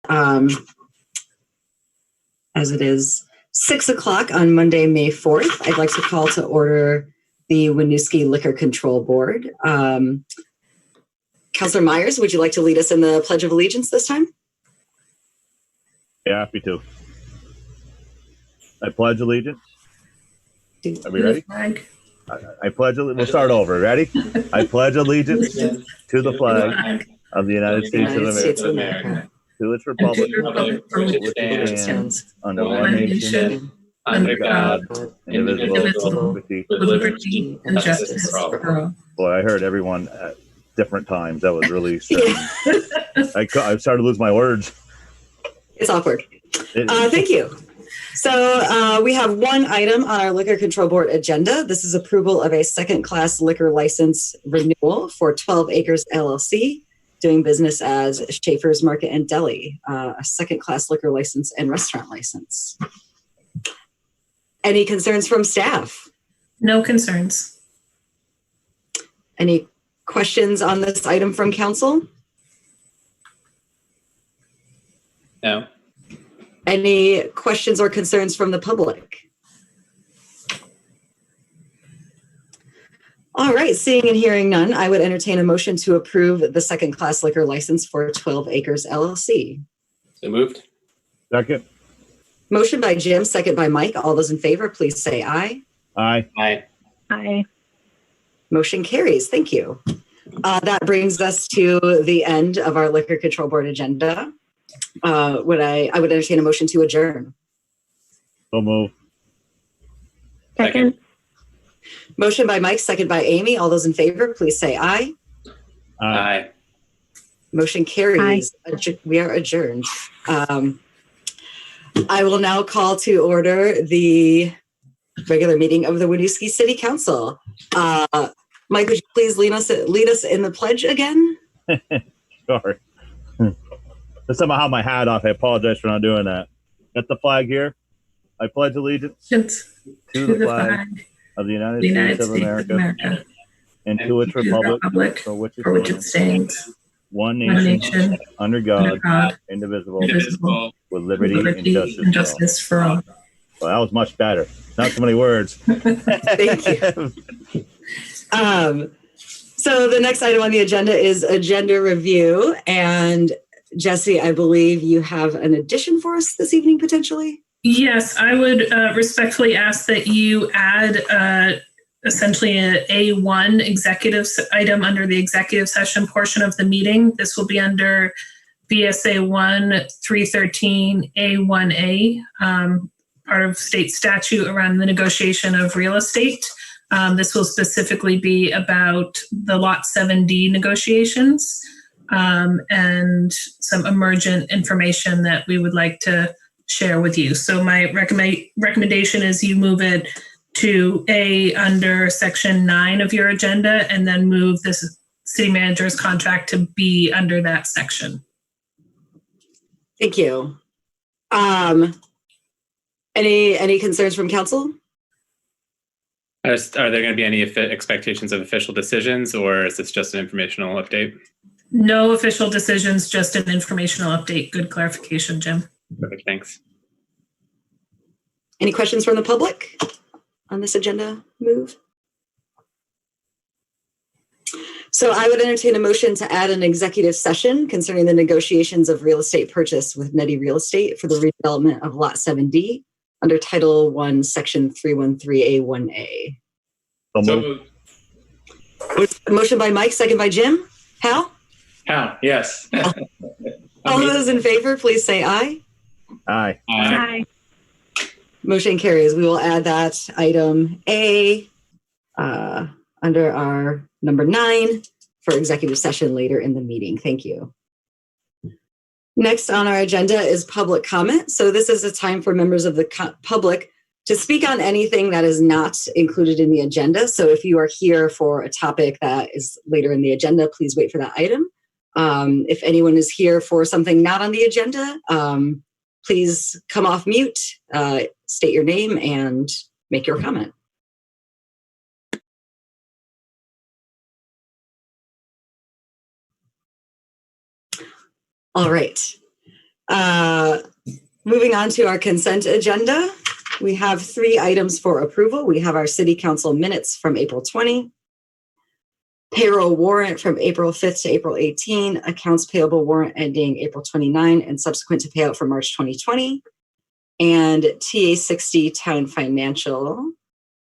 As it is 6 o'clock on Monday, May 4th, I'd like to call to order the Winooski Liquor Control Board. Councilor Myers, would you like to lead us in the Pledge of Allegiance this time? Yeah, happy to. I pledge allegiance. Are we ready? I pledge. We'll start over. Ready? I pledge allegiance to the flag of the United States of America, to its republic, for which it stands under one nation, under God, indivisible, with liberty and justice for all. Boy, I heard everyone at different times. That was really strange. I started to lose my words. It's awkward. Thank you. So we have one item on our Liquor Control Board agenda. This is approval of a second-class liquor license renewal for 12 Acres LLC, doing business as Schaefer's Market and Deli, a second-class liquor license and restaurant license. Any concerns from staff? No concerns. Any questions on this item from council? No. Any questions or concerns from the public? All right, seeing and hearing none, I would entertain a motion to approve the second-class liquor license for 12 Acres LLC. So moved. Second. Motion by Jim, second by Mike. All those in favor, please say aye. Aye. Aye. Aye. Motion carries. Thank you. That brings us to the end of our Liquor Control Board agenda. I would entertain a motion to adjourn. So move. Second. Motion by Mike, second by Amy. All those in favor, please say aye. Aye. Motion carries. We are adjourned. I will now call to order the regular meeting of the Winooski City Council. Mike, would you please lead us in the pledge again? Sure. This time I have my hat off. I apologize for not doing that. Got the flag here. I pledge allegiance to the flag of the United States of America and to its republic for which it stands, one nation, under God, indivisible, with liberty and justice for all. Well, that was much better. Not so many words. Thank you. So the next item on the agenda is agenda review. And Jessie, I believe you have an addition for us this evening, potentially? Yes, I would respectfully ask that you add essentially an A1 executive item under the executive session portion of the meeting. This will be under VSA 1-313 A1A, part of state statute around the negotiation of real estate. This will specifically be about the Lot 7D negotiations and some emergent information that we would like to share with you. So my recommendation is you move it to A under section 9 of your agenda, and then move this city manager's contract to B under that section. Thank you. Any concerns from council? Are there going to be any expectations of official decisions, or is this just an informational update? No official decisions, just an informational update. Good clarification, Jim. Perfect, thanks. Any questions from the public on this agenda move? So I would entertain a motion to add an executive session concerning the negotiations of real estate purchase with Nettie Real Estate for the redevelopment of Lot 7D under Title 1, Section 313A1A. So Motion by Mike, second by Jim. Hal? Hal, yes. All those in favor, please say aye. Aye. Aye. Motion carries. We will add that item A under our number 9 for executive session later in the meeting. Thank you. Next on our agenda is public comment. So this is a time for members of the public to speak on anything that is not included in the agenda. So if you are here for a topic that is later in the agenda, please wait for that item. If anyone is here for something not on the agenda, please come off mute, state your name, and make your comment. All right. Moving on to our consent agenda, we have 3 items for approval. We have our city council minutes from April 20, payroll warrant from April 5th to April 18, accounts payable warrant ending April 29 and subsequent to payout for March 2020, and TA 60 town financial.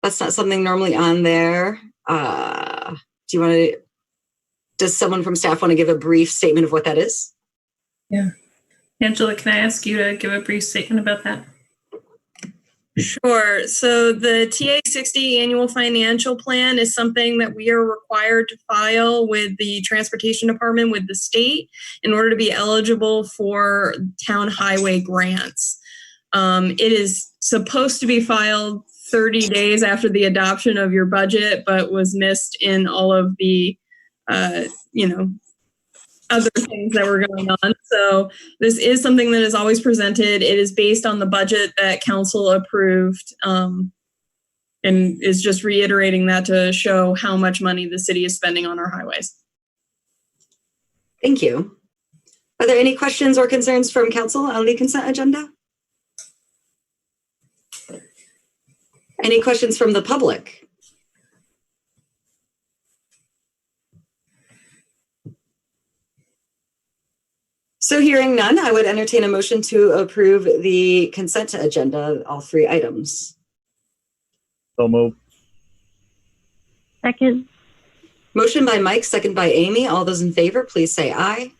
That's not something normally on there. Does someone from staff want to give a brief statement of what that is? Yeah. Angela, can I ask you to give a brief statement about that? Sure. So the TA60 annual financial plan is something that we are required to file with the transportation department with the state in order to be eligible for town highway grants. It is supposed to be filed 30 days after the adoption of your budget, but was missed in all of the, other things that were going on. So this is something that is always presented. It is based on the budget that council approved, and is just reiterating that to show how much money the city is spending on our highways. Thank you. Are there any questions or concerns from council on the consent agenda? Any questions from the public? So hearing none, I would entertain a motion to approve the consent agenda, all 3 items. So move. Second. Motion by Mike, second by Amy. All those in favor, please say aye.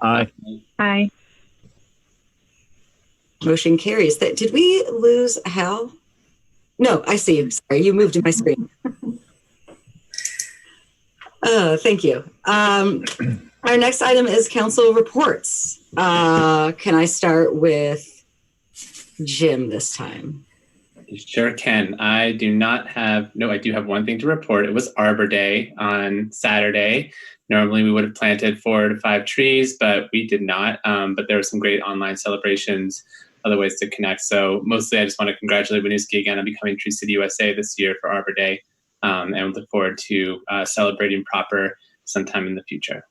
Aye. Aye. Motion carries. Did we lose Hal? No, I see you. Sorry, you moved to my screen. Thank you. Our next item is council reports. Can I start with Jim this time? You sure can. I do have one thing to report. It was Arbor Day on Saturday. Normally we would have planted 4 to 5 trees, but we did not. But there were some great online celebrations, other ways to connect. So mostly I just want to congratulate Winooski again on becoming Tree City USA this year for Arbor Day. And look forward to celebrating proper sometime in the future.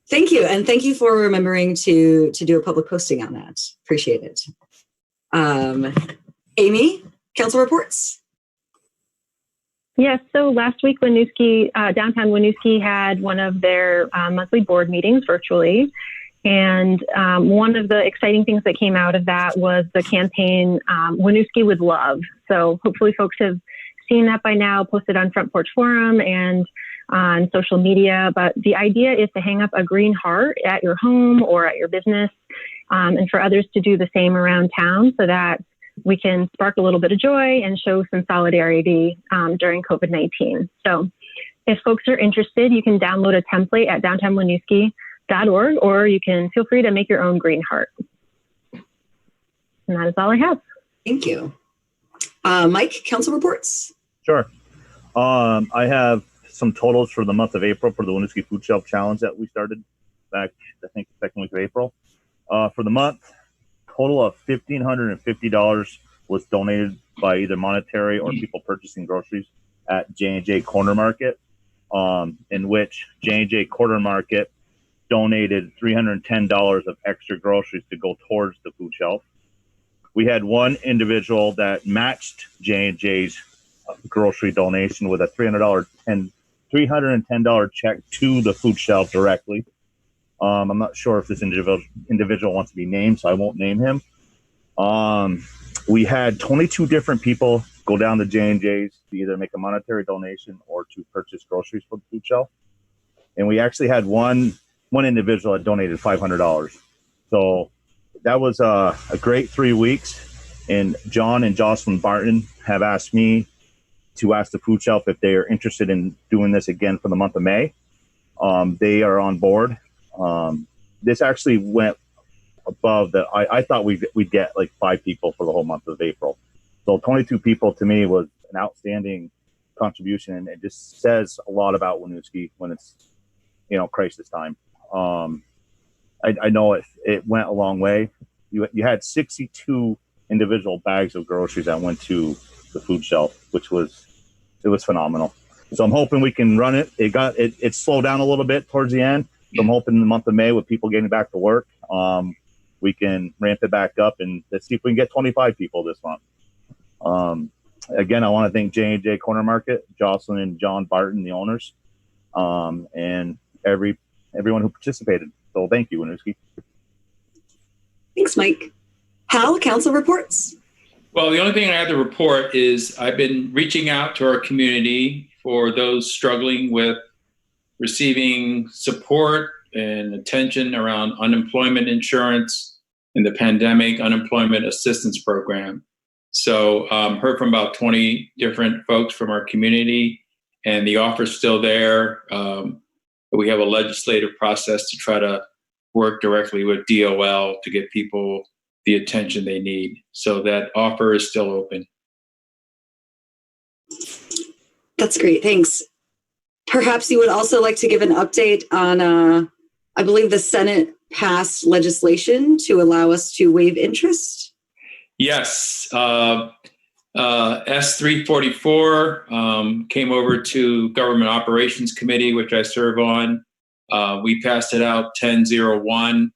Thank you. And thank you for remembering to do a public posting on that. Appreciate it. Amy, council reports. Yes, so last week, downtown Winooski had one of their monthly board meetings virtually. And one of the exciting things that came out of that was the campaign Winooski with Love. So hopefully folks have seen that by now, posted on Front Porch Forum and on social media. But the idea is to hang up a green heart at your home or at your business, and for others to do the same around town so that we can spark a little bit of joy and show some solidarity during COVID-19. So if folks are interested, you can download a template at downtownwinooski.org, or you can feel free to make your own green heart. And that is all I have. Thank you. Mike, council reports. Sure. I have some totals for the month of April for the Winooski Food Shelf Challenge that we started back, I think, the second week of April. For the month, total of $1,550 was donated by either monetary or people purchasing groceries at J&J Corner Market, in which J&J Corner Market donated $310 of extra groceries to go towards the food shelf. We had one individual that matched J&J's grocery donation with a $310 check to the food shelf directly. I'm not sure if this individual wants to be named, so I won't name him. We had 22 different people go down to J&J's to either make a monetary donation or to purchase groceries for the food shelf. And we actually had one individual that donated $500. So that was a great 3 weeks. And John and Jocelyn Barton have asked me to ask the food shelf if they are interested in doing this again for the month of May. They are on board. This actually went above I thought we'd get like 5 people for the whole month of April. So 22 people to me was an outstanding contribution, and it just says a lot about Winooski when it's, crisis time. I know it went a long way. You had 62 individual bags of groceries that went to the food shelf, which was phenomenal. So I'm hoping we can run it. It slowed down a little bit towards the end, So I'm hoping in the month of May, with people getting back to work, we can ramp it back up, and let's see if we can get 25 people this month. Again, I want to thank J&J Corner Market, Jocelyn and John Barton, the owners, and everyone who participated. So thank you, Winooski. Thanks, Mike. Hal, council reports. Well, the only thing I have to report is I've been reaching out to our community for those struggling with receiving support and attention around unemployment insurance and the pandemic unemployment assistance program. So heard from about 20 different folks from our community, and the offer's still there. We have a legislative process to try to work directly with DOL to get people the attention they need. So that offer is still open. That's great. Thanks. Perhaps you would also like to give an update on, I believe the Senate passed legislation to allow us to waive interest. Yes. S344 came over to Government Operations Committee, which I serve on. We passed it out 10-01,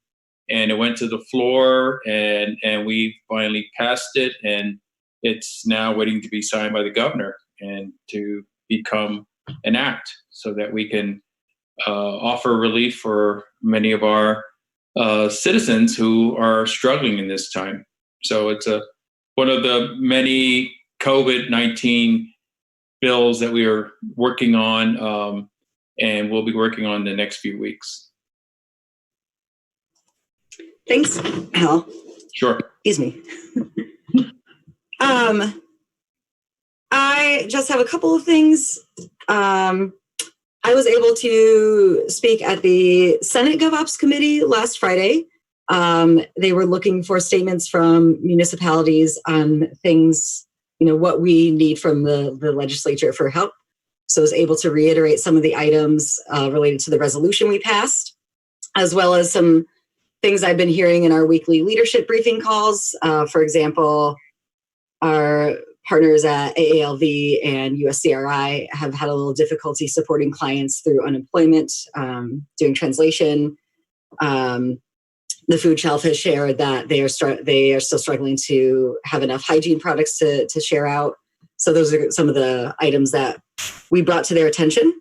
and it went to the floor, and we finally passed it, and it's now waiting to be signed by the governor and to become an act so that we can offer relief for many of our citizens who are struggling in this time. So it's one of the many COVID-19 bills that we are working on, and we'll be working on the next few weeks. Thanks, Hal. Sure. Excuse me. I just have a couple of things. I was able to speak at the Senate GovOps Committee last Friday. They were looking for statements from municipalities on things, what we need from the legislature for help. So I was able to reiterate some of the items related to the resolution we passed, as well as some things I've been hearing in our weekly leadership briefing calls. For example, our partners at AALV and USCRI have had a little difficulty supporting clients through unemployment, doing translation. The food shelf has shared that they are still struggling to have enough hygiene products to share out. So those are some of the items that we brought to their attention.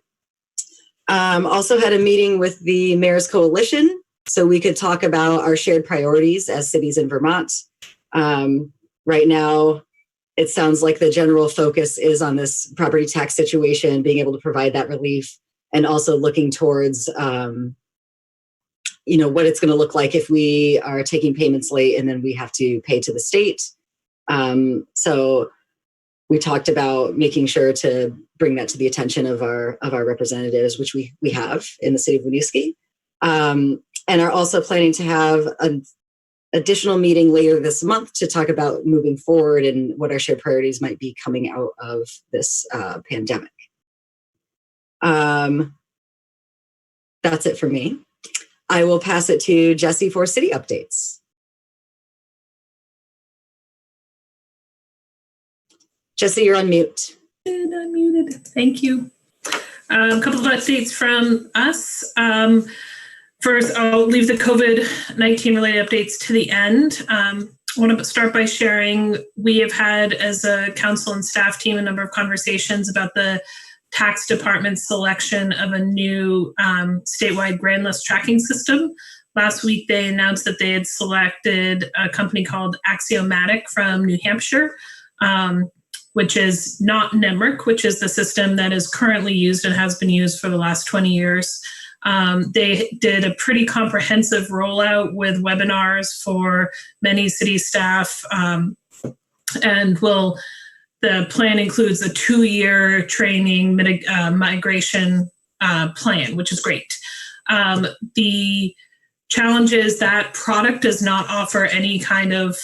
Also had a meeting with the Mayor's Coalition so we could talk about our shared priorities as cities in Vermont. Right now, it sounds like the general focus is on this property tax situation, being able to provide that relief, and also looking towards what it's going to look like if we are taking payments late and then we have to pay to the state. So we talked about making sure to bring that to the attention of our representatives, which we have in the city of Winooski, and are also planning to have an additional meeting later this month to talk about moving forward and what our shared priorities might be coming out of this pandemic. That's it for me. I will pass it to Jessie for city updates. Jessie, you're on mute. And unmuted. Thank you. A couple of updates from us. First, I'll leave the COVID-19 related updates to the end. I want to start by sharing we have had, as a council and staff team, a number of conversations about the tax department's selection of a new statewide grand list tracking system. Last week, they announced that they had selected a company called Axiomatic from New Hampshire, which is not NEMRIC, which is the system that is currently used and has been used for the last 20 years. They did a pretty comprehensive rollout with webinars for many city staff, and the plan includes a 2-year training migration plan, which is great. The challenge is that product does not offer any kind of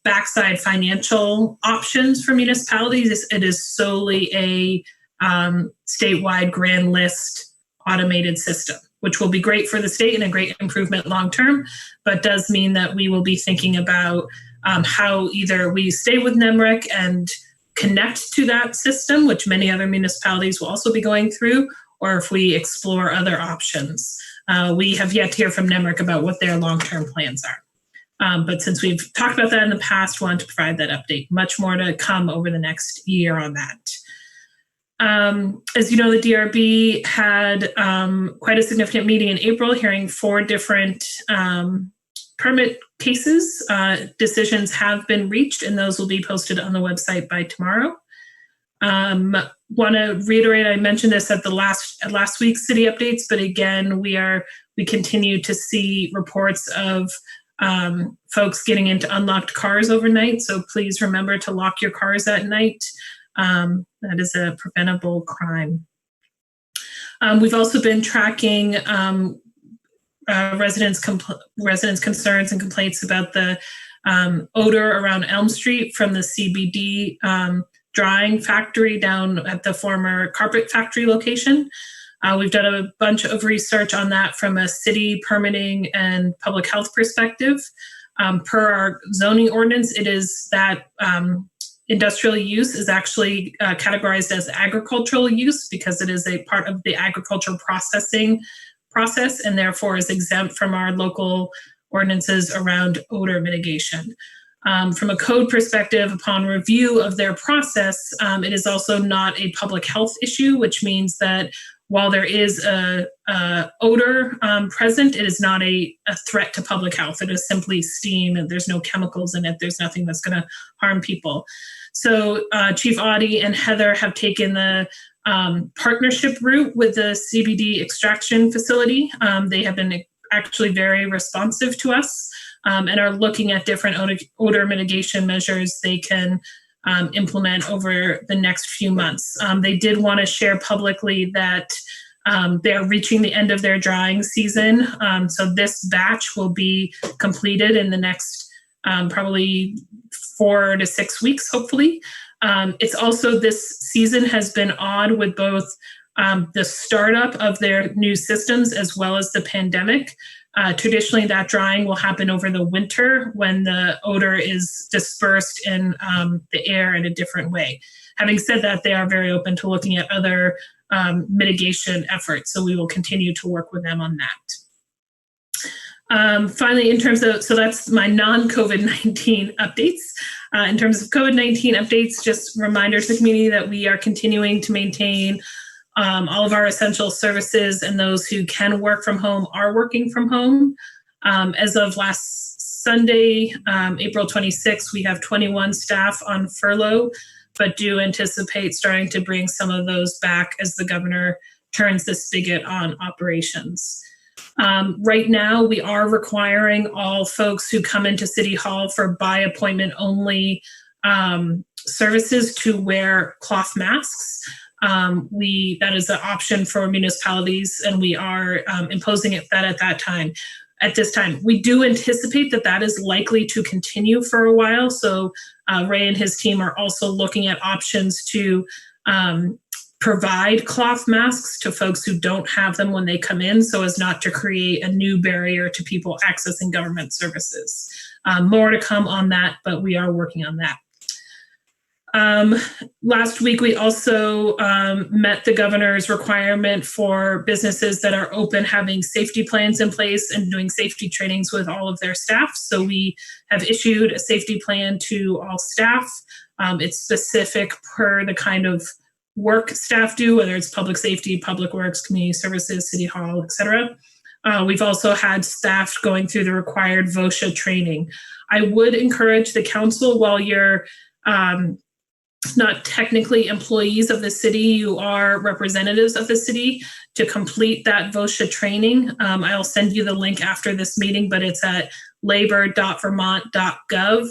backside financial options for municipalities. It is solely a statewide grand list automated system, which will be great for the state and a great improvement long term, but does mean that we will be thinking about how either we stay with NEMRIC and connect to that system, which many other municipalities will also be going through, or if we explore other options. We have yet to hear from NEMRC about what their long-term plans are. But since we've talked about that in the past, wanted to provide that update. Much more to come over the next year on that. As you know, the DRB had quite a significant meeting in April, hearing 4 different permit cases. Decisions have been reached, and those will be posted on the website by tomorrow. Want to reiterate, I mentioned this at last week's city updates, but again, we continue to see reports of folks getting into unlocked cars overnight. So please remember to lock your cars at night. That is a preventable crime. We've also been tracking residents' concerns and complaints about the odor around Elm Street from the CBD drying factory down at the former carpet factory location. We've done a bunch of research on that from a city permitting and public health perspective. Per our zoning ordinance, it is that industrial use is actually categorized as agricultural use because it is a part of the agricultural processing process and therefore is exempt from our local ordinances around odor mitigation. From a code perspective, upon review of their process, it is also not a public health issue, which means that while there is a odor present, it is not a threat to public health. It is simply steam, and there's no chemicals in it. There's nothing that's going to harm people. So Chief Audie and Heather have taken the partnership route with the CBD extraction facility. They have been actually very responsive to us and are looking at different odor mitigation measures they can implement over the next few months. They did want to share publicly that they're reaching the end of their drying season. So this batch will be completed in the next probably 4 to 6 weeks, hopefully. It's also, this season has been odd with both the startup of their new systems as well as the pandemic. Traditionally, that drying will happen over the winter when the odor is dispersed in the air in a different way. Having said that, they are very open to looking at other mitigation efforts, so we will continue to work with them on that. Finally, in terms of, so that's my non-COVID-19 updates. In terms of COVID-19 updates, just reminder to the community that we are continuing to maintain all of our essential services, and those who can work from home are working from home. As of last Sunday, April 26th, we have 21 staff on furlough, but do anticipate starting to bring some of those back as the governor turns the spigot on operations. Right now, we are requiring all folks who come into City Hall for by appointment only services to wear cloth masks. That is an option for municipalities, and we are imposing that at this time. We do anticipate that is likely to continue for a while. So Ray and his team are also looking at options to provide cloth masks to folks who don't have them when they come in, so as not to create a new barrier to people accessing government services. More to come on that, but we are working on that. Last week, we also met the governor's requirement for businesses that are open having safety plans in place and doing safety trainings with all of their staff. So we have issued a safety plan to all staff. It's specific per the kind of work staff do, whether it's public safety, public works, community services, city hall, et cetera. We've also had staff going through the required VOSHA training. I would encourage the council, while you're not technically employees of the city, you are representatives of the city, to complete that VOSHA training. I'll send you the link after this meeting, but it's at labor.vermont.gov.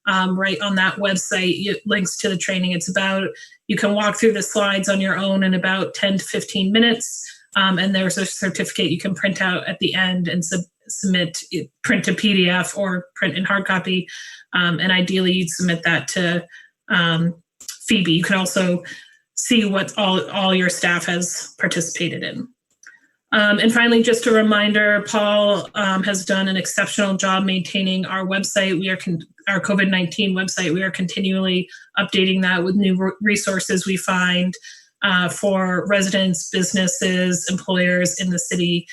Right on that website, it links to the training. It's about, you can walk through the slides on your own in about 10 to 15 minutes. And there's a certificate you can print out at the end and submit, print to PDF or print in hard copy. And ideally you'd submit that to Phoebe. You can also see what all your staff has participated in. And finally, just a reminder, Paul has done an exceptional job maintaining our website. Our COVID-19 website. We are continually updating that with new resources we find for residents, businesses, employers in the city.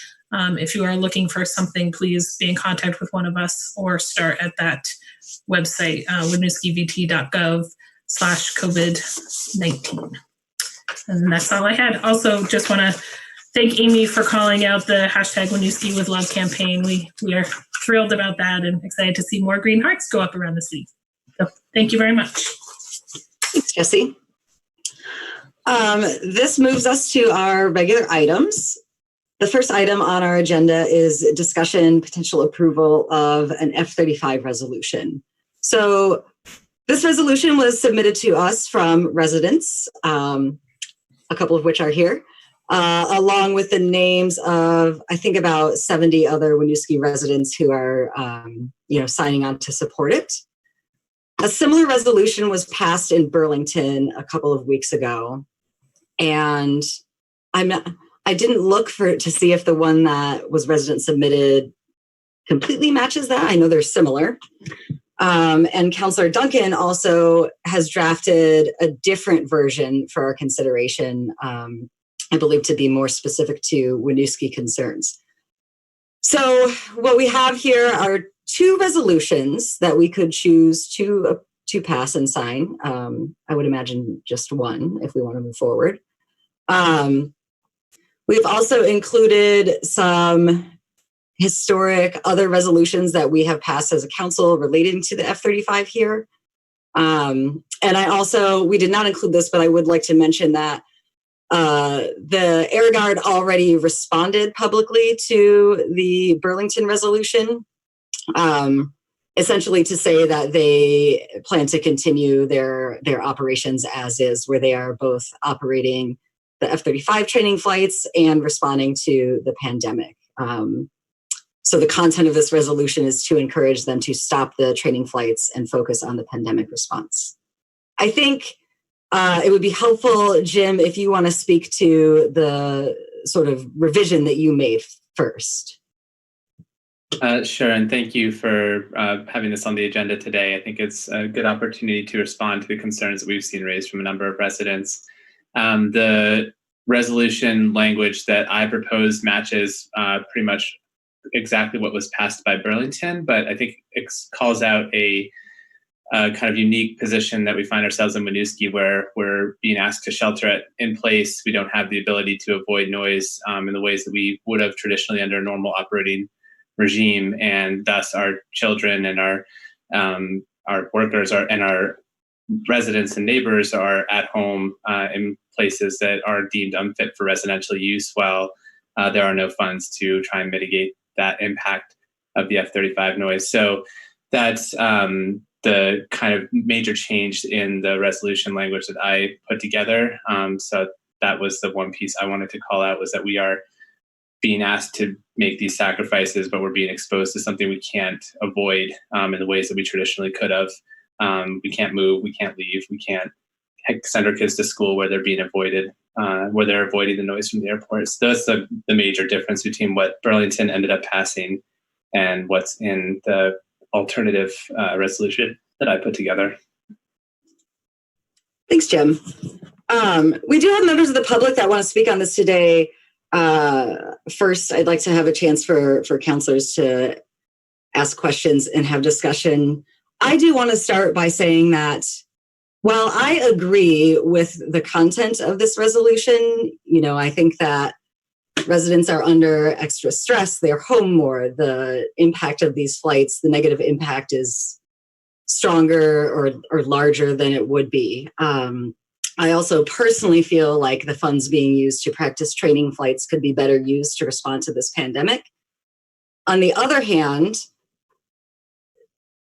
If you are looking for something, please be in contact with one of us or start at that website, winooskivt.gov/COVID-19. And that's all I had. Also, just want to thank Amy for calling out the hashtag Winooski with Love campaign. We are thrilled about that and excited to see more green hearts go up around the city. So thank you very much. Thanks, Jessie. This moves us to our regular items. The first item on our agenda is discussion, potential approval of an F-35 resolution. So this resolution was submitted to us from residents, a couple of which are here, along with the names of, I think, about 70 other Winooski residents who are, signing on to support it. A similar resolution was passed in Burlington a couple of weeks ago, and I didn't look to see if the one that was resident submitted completely matches that. I know they're similar. And Councillor Duncan also has drafted a different version for our consideration, I believe to be more specific to Winooski concerns. So what we have here are two resolutions that we could choose to pass and sign. I would imagine just one if we want to move forward. We've also included some historic other resolutions that we have passed as a council relating to the F-35 here. And we did not include this, but I would like to mention that the Air Guard already responded publicly to the Burlington resolution, essentially to say that they plan to continue their operations as is, where they are both operating the F-35 training flights and responding to the pandemic. So the content of this resolution is to encourage them to stop the training flights and focus on the pandemic response. I think it would be helpful, Jim, if you want to speak to the sort of revision that you made first. Sure, and thank you for having this on the agenda today. I think it's a good opportunity to respond to the concerns that we've seen raised from a number of residents. The resolution language that I proposed matches pretty much exactly what was passed by Burlington, but I think it calls out a kind of unique position that we find ourselves in Winooski, where we're being asked to shelter in place. We don't have the ability to avoid noise in the ways that we would have traditionally under a normal operating regime, and thus our children and our workers and our residents and neighbors are at home in places that are deemed unfit for residential use, while there are no funds to try and mitigate that impact of the F-35 noise. So that's the kind of major change in the resolution language that I put together. So that was the one piece I wanted to call out, was that we are being asked to make these sacrifices, but we're being exposed to something we can't avoid in the ways that we traditionally could have. We can't move, we can't leave, we can't send our kids to school where they're being avoided, where they're avoiding the noise from the airports. So that's the major difference between what Burlington ended up passing and what's in the alternative resolution that I put together. Thanks, Jim. We do have members of the public that want to speak on this today. First, I'd like to have a chance for counselors to ask questions and have discussion. I do want to start by saying that while I agree with the content of this resolution, I think that residents are under extra stress. They're home more. The impact of these flights, the negative impact is stronger or larger than it would be. I also personally feel like the funds being used to practice training flights could be better used to respond to this pandemic. On the other hand,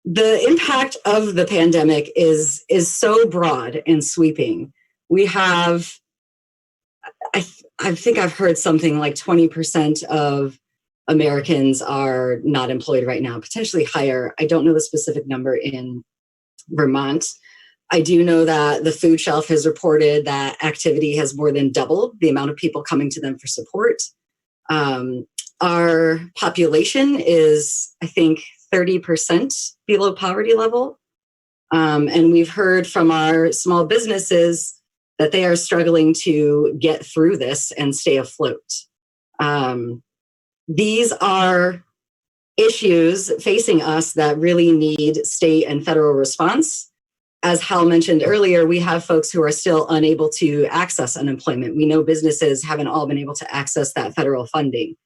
the impact of the pandemic is so broad and sweeping. We have, I think I've heard something like 20% of Americans are not employed right now, potentially higher. I don't know the specific number in Vermont. I do know that the food shelf has reported that activity has more than doubled the amount of people coming to them for support. Our population is, I think, 30% below poverty level. And we've heard from our small businesses that they are struggling to get through this and stay afloat. these are issues facing us that really need state and federal response. As Hal mentioned earlier, we have folks who are still unable to access unemployment. We know businesses haven't all been able to access that federal funding.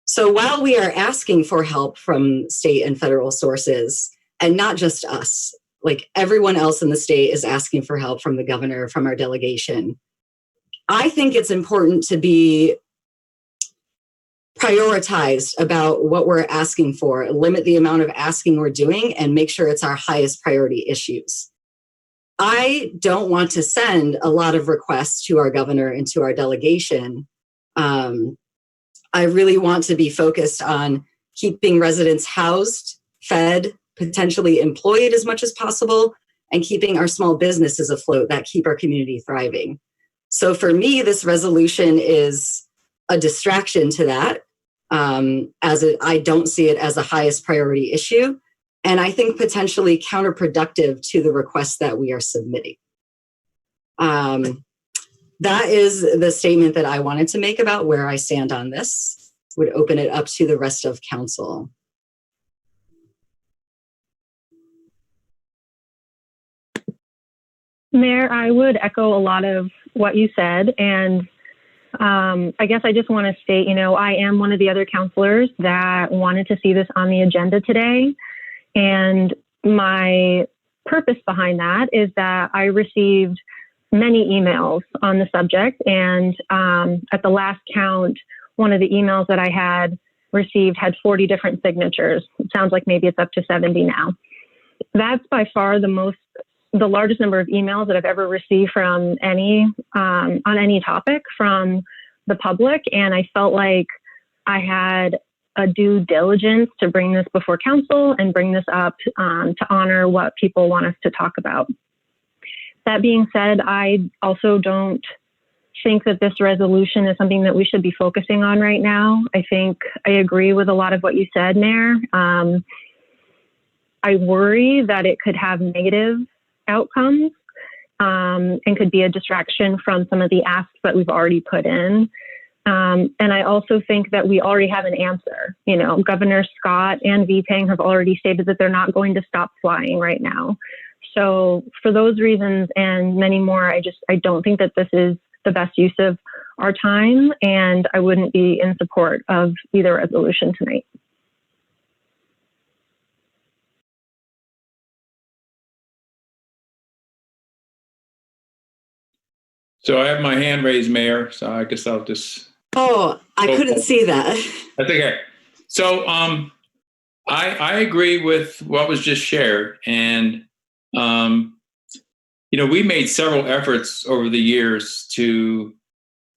So while we are asking for help from state and federal sources, and not just us, like everyone else in the state is asking for help from the governor, from our delegation, I think it's important to be prioritized about what we're asking for, limit the amount of asking we're doing, and make sure it's our highest priority issues. I don't want to send a lot of requests to our governor and to our delegation. I really want to be focused on keeping residents housed, fed, potentially employed as much as possible, and keeping our small businesses afloat that keep our community thriving. So for me, this resolution is a distraction to that, I don't see it as the highest priority issue, and I think potentially counterproductive to the request that we are submitting. That is the statement that I wanted to make about where I stand on this. Would open it up to the rest of council. Mayor, I would echo a lot of what you said, and I guess I just want to state, I am one of the other counselors that wanted to see this on the agenda today. And my purpose behind that is that I received many emails on the subject. And at the last count, one of the emails that I had received had 40 different signatures. It sounds like maybe it's up to 70 now. That's by far the largest number of emails that I've ever received from on any topic from the public. And I felt like I had a due diligence to bring this before council and bring this up to honor what people want us to talk about. That being said, I also don't think that this resolution is something that we should be focusing on right now. I think I agree with a lot of what you said, Mayor. I worry that it could have negative outcomes and could be a distraction from some of the asks that we've already put in. And I also think that we already have an answer. Governor Scott and VPANG have already stated that they're not going to stop flying right now. So for those reasons and many more, I don't think that this is the best use of our time, and I wouldn't be in support of either resolution tonight. So I have my hand raised, Mayor, so I guess I'll just... Oh, I couldn't see that. That's okay. So I agree with what was just shared. And, we made several efforts over the years to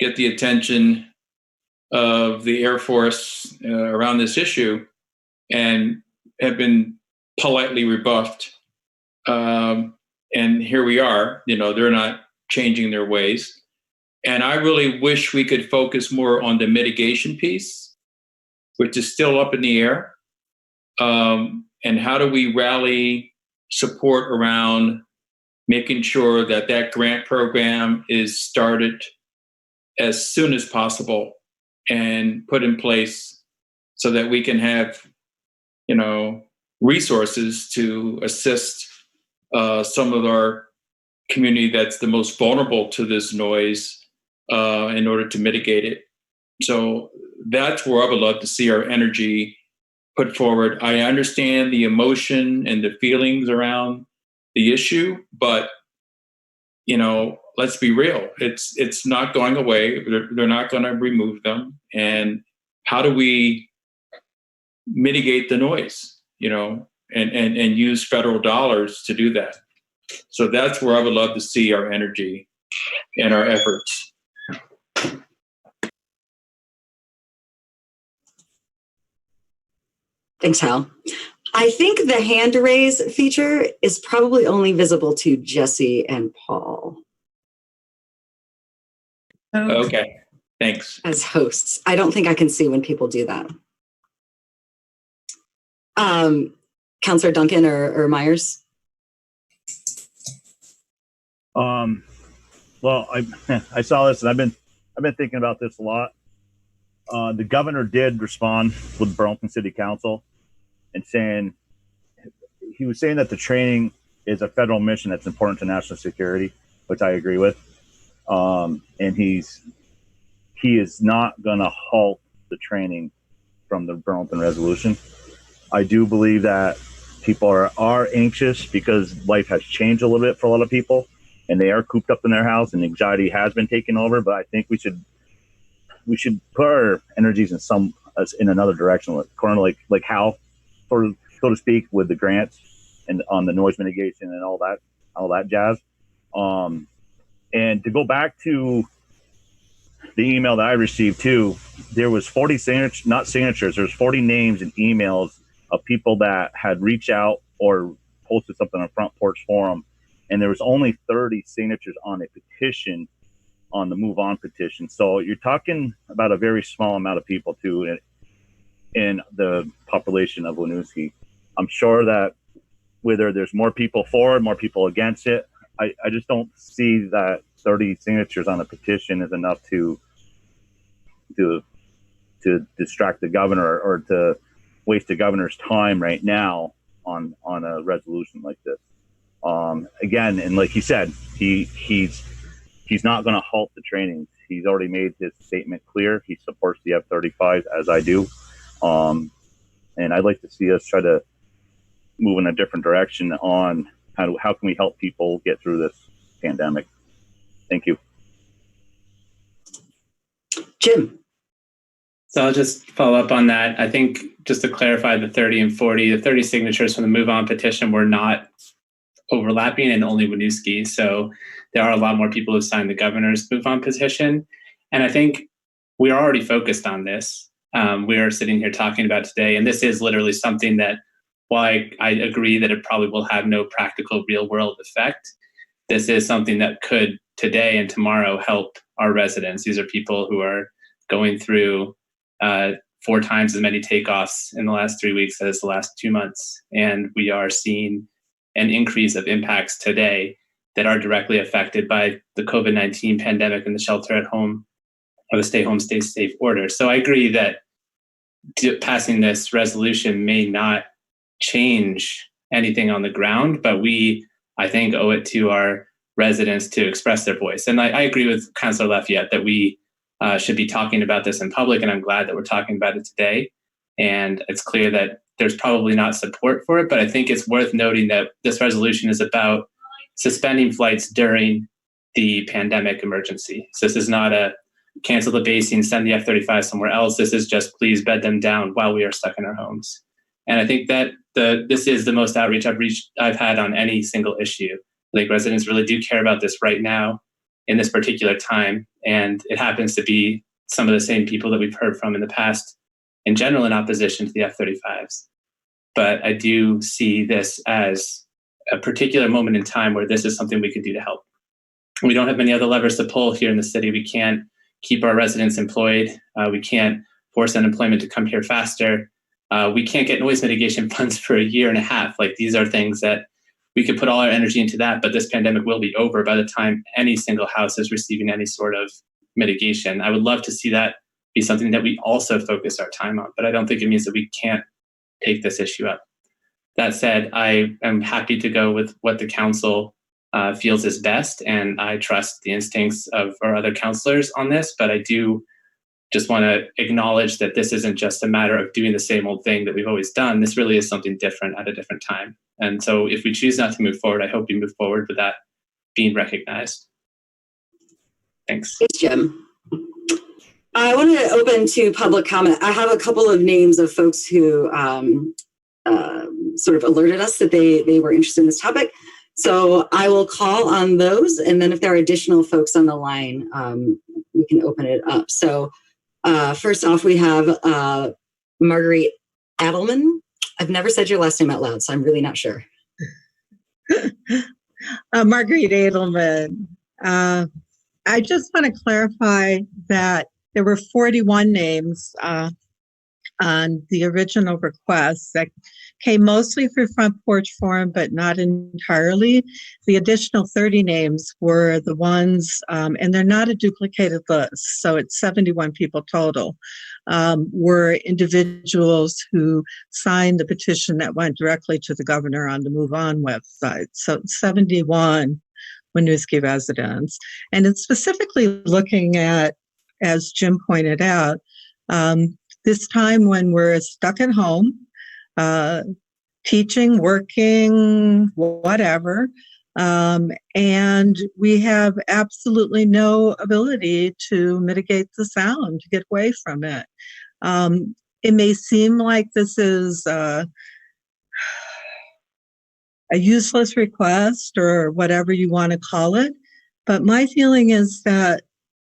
get the attention of the Air Force around this issue and have been politely rebuffed. And here we are, they're not changing their ways. And I really wish we could focus more on the mitigation piece, which is still up in the air. And how do we rally support around making sure that that grant program is started as soon as possible and put in place so that we can have, resources to assist some of our community that's the most vulnerable to this noise in order to mitigate it. So that's where I would love to see our energy put forward. I understand the emotion and the feelings around the issue, but let's be real. It's not going away. They're not going to remove them. And how do we mitigate the noise, and use federal dollars to do that? So that's where I would love to see our energy and our efforts. Thanks, Hal. I think the hand raise feature is probably only visible to Jessie and Paul. Okay, thanks. As hosts. I don't think I can see when people do that. Councilor Duncan or Myers? Well, I saw this and I've been thinking about this a lot. the governor did respond with Burlington City Council and saying, he was saying that the training is a federal mission that's important to national security, which I agree with. And he is not going to halt the training from the Burlington resolution. I do believe that people are anxious because life has changed a little bit for a lot of people, and they are cooped up in their house, and anxiety has been taken over. But I think we should put our energies in another direction, like how, so to speak, with the grants and on the noise mitigation and all that jazz. And to go back to the email that I received too, there was 40 signatures. There's 40 names and emails of people that had reached out or posted something on Front Porch Forum, and there was only 30 signatures on a petition, on the Move On petition. So you're talking about a very small amount of people too in the population of Winooski. I'm sure that whether there's more people for it, more people against it, I just don't see that 30 signatures on a petition is enough to distract the governor or to waste the governor's time right now on a resolution like this. Again, and like he said, he's not going to halt the training. He's already made his statement clear. He supports the F-35, as I do. And I'd like to see us try to move in a different direction on how can we help people get through this pandemic. Thank you. Jim. So I'll just follow up on that. I think just to clarify the 30 and 40, the 30 signatures from the Move On petition were not overlapping and only Winooski. So there are a lot more people who signed the governor's Move On petition. And I think we are already focused on this. We are sitting here talking about today, and this is literally something that, while I agree that it probably will have no practical real world effect, this is something that could today and tomorrow help our residents. These are people who are going through 4 times as many takeoffs in the last 3 weeks as the last 2 months. And we are seeing an increase of impacts today that are directly affected by the COVID-19 pandemic and the shelter at home or the stay home, stay safe order. So I agree that passing this resolution may not change anything on the ground, but we, I think, owe it to our residents to express their voice. And I agree with Councilor Lafayette that we should be talking about this in public, and I'm glad that we're talking about it today. And it's clear that there's probably not support for it, but I think it's worth noting that this resolution is about suspending flights during the pandemic emergency. So this is not a cancel the basing, send the F-35 somewhere else. This is just please bed them down while we are stuck in our homes. And I think that this is the most outreach I've had on any single issue. I think residents really do care about this right now in this particular time. And it happens to be some of the same people that we've heard from in the past in general in opposition to the F-35s. But I do see this as a particular moment in time where this is something we could do to help. We don't have many other levers to pull here in the city. We can't keep our residents employed. We can't force unemployment to come here faster. We can't get noise mitigation funds for 1.5 years. Like, these are things that we could put all our energy into that, but this pandemic will be over by the time any single house is receiving any sort of mitigation. I would love to see that be something that we also focus our time on, but I don't think it means that we can't take this issue up. That said, I am happy to go with what the council feels is best, and I trust the instincts of our other councilors on this, but I do just want to acknowledge that this isn't just a matter of doing the same old thing that we've always done. This really is something different at a different time. And so if we choose not to move forward, I hope we move forward with that being recognized. Thanks. Thanks, Jim. I want to open to public comment. I have a couple of names of folks who sort of alerted us that they were interested in this topic. So I will call on those. And then if there are additional folks on the line, we can open it up. So first off, we have Marguerite Adelman. I've never said your last name out loud, so I'm really not sure. Marguerite Adelman. I just want to clarify that there were 41 names on the original request that came mostly for Front Porch Forum, but not entirely. The additional 30 names were the ones, and they're not a duplicated list, so it's 71 people total, were individuals who signed the petition that went directly to the governor on the Move On website. So 71 Winooski residents. And it's specifically looking at, as Jim pointed out, this time when we're stuck at home, teaching, working, whatever, and we have absolutely no ability to mitigate the sound, to get away from it. It may seem like this is a useless request or whatever you want to call it, but my feeling is that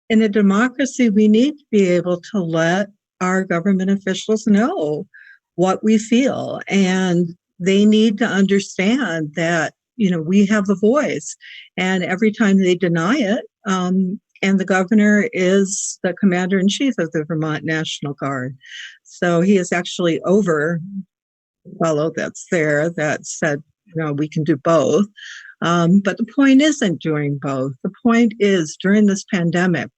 in a democracy, we need to be able to let our government officials know what we feel, and they need to understand that, you know, we have a voice, and every time they deny it, and the governor is the commander-in-chief of the Vermont National Guard. So he is actually over the fellow that's there that said, you know, we can do both. But the point isn't doing both. The point is, during this pandemic,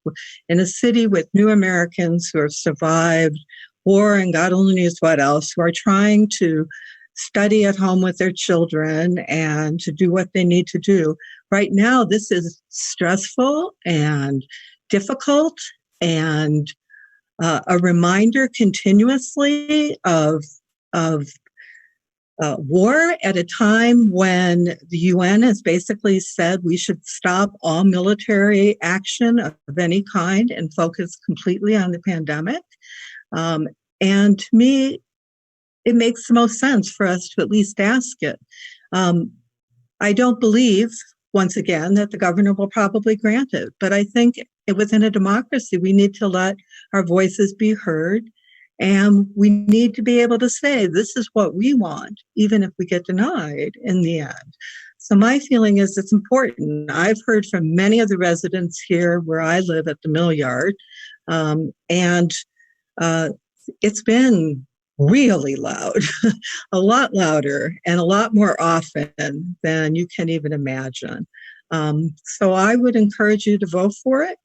in a city with new Americans who have survived war and God only knows what else, who are trying to study at home with their children and to do what they need to do. Right now, this is stressful and difficult, and a reminder continuously of war at a time when the UN has basically said we should stop all military action of any kind and focus completely on the pandemic. And to me, it makes the most sense for us to at least ask it. I don't believe, once again, that the governor will probably grant it, but I think within a democracy, we need to let our voices be heard. And we need to be able to say, this is what we want, even if we get denied in the end. So my feeling is it's important. I've heard from many of the residents here where I live at the Mill Yard, and it's been really loud, a lot louder and a lot more often than you can even imagine. So I would encourage you to vote for it.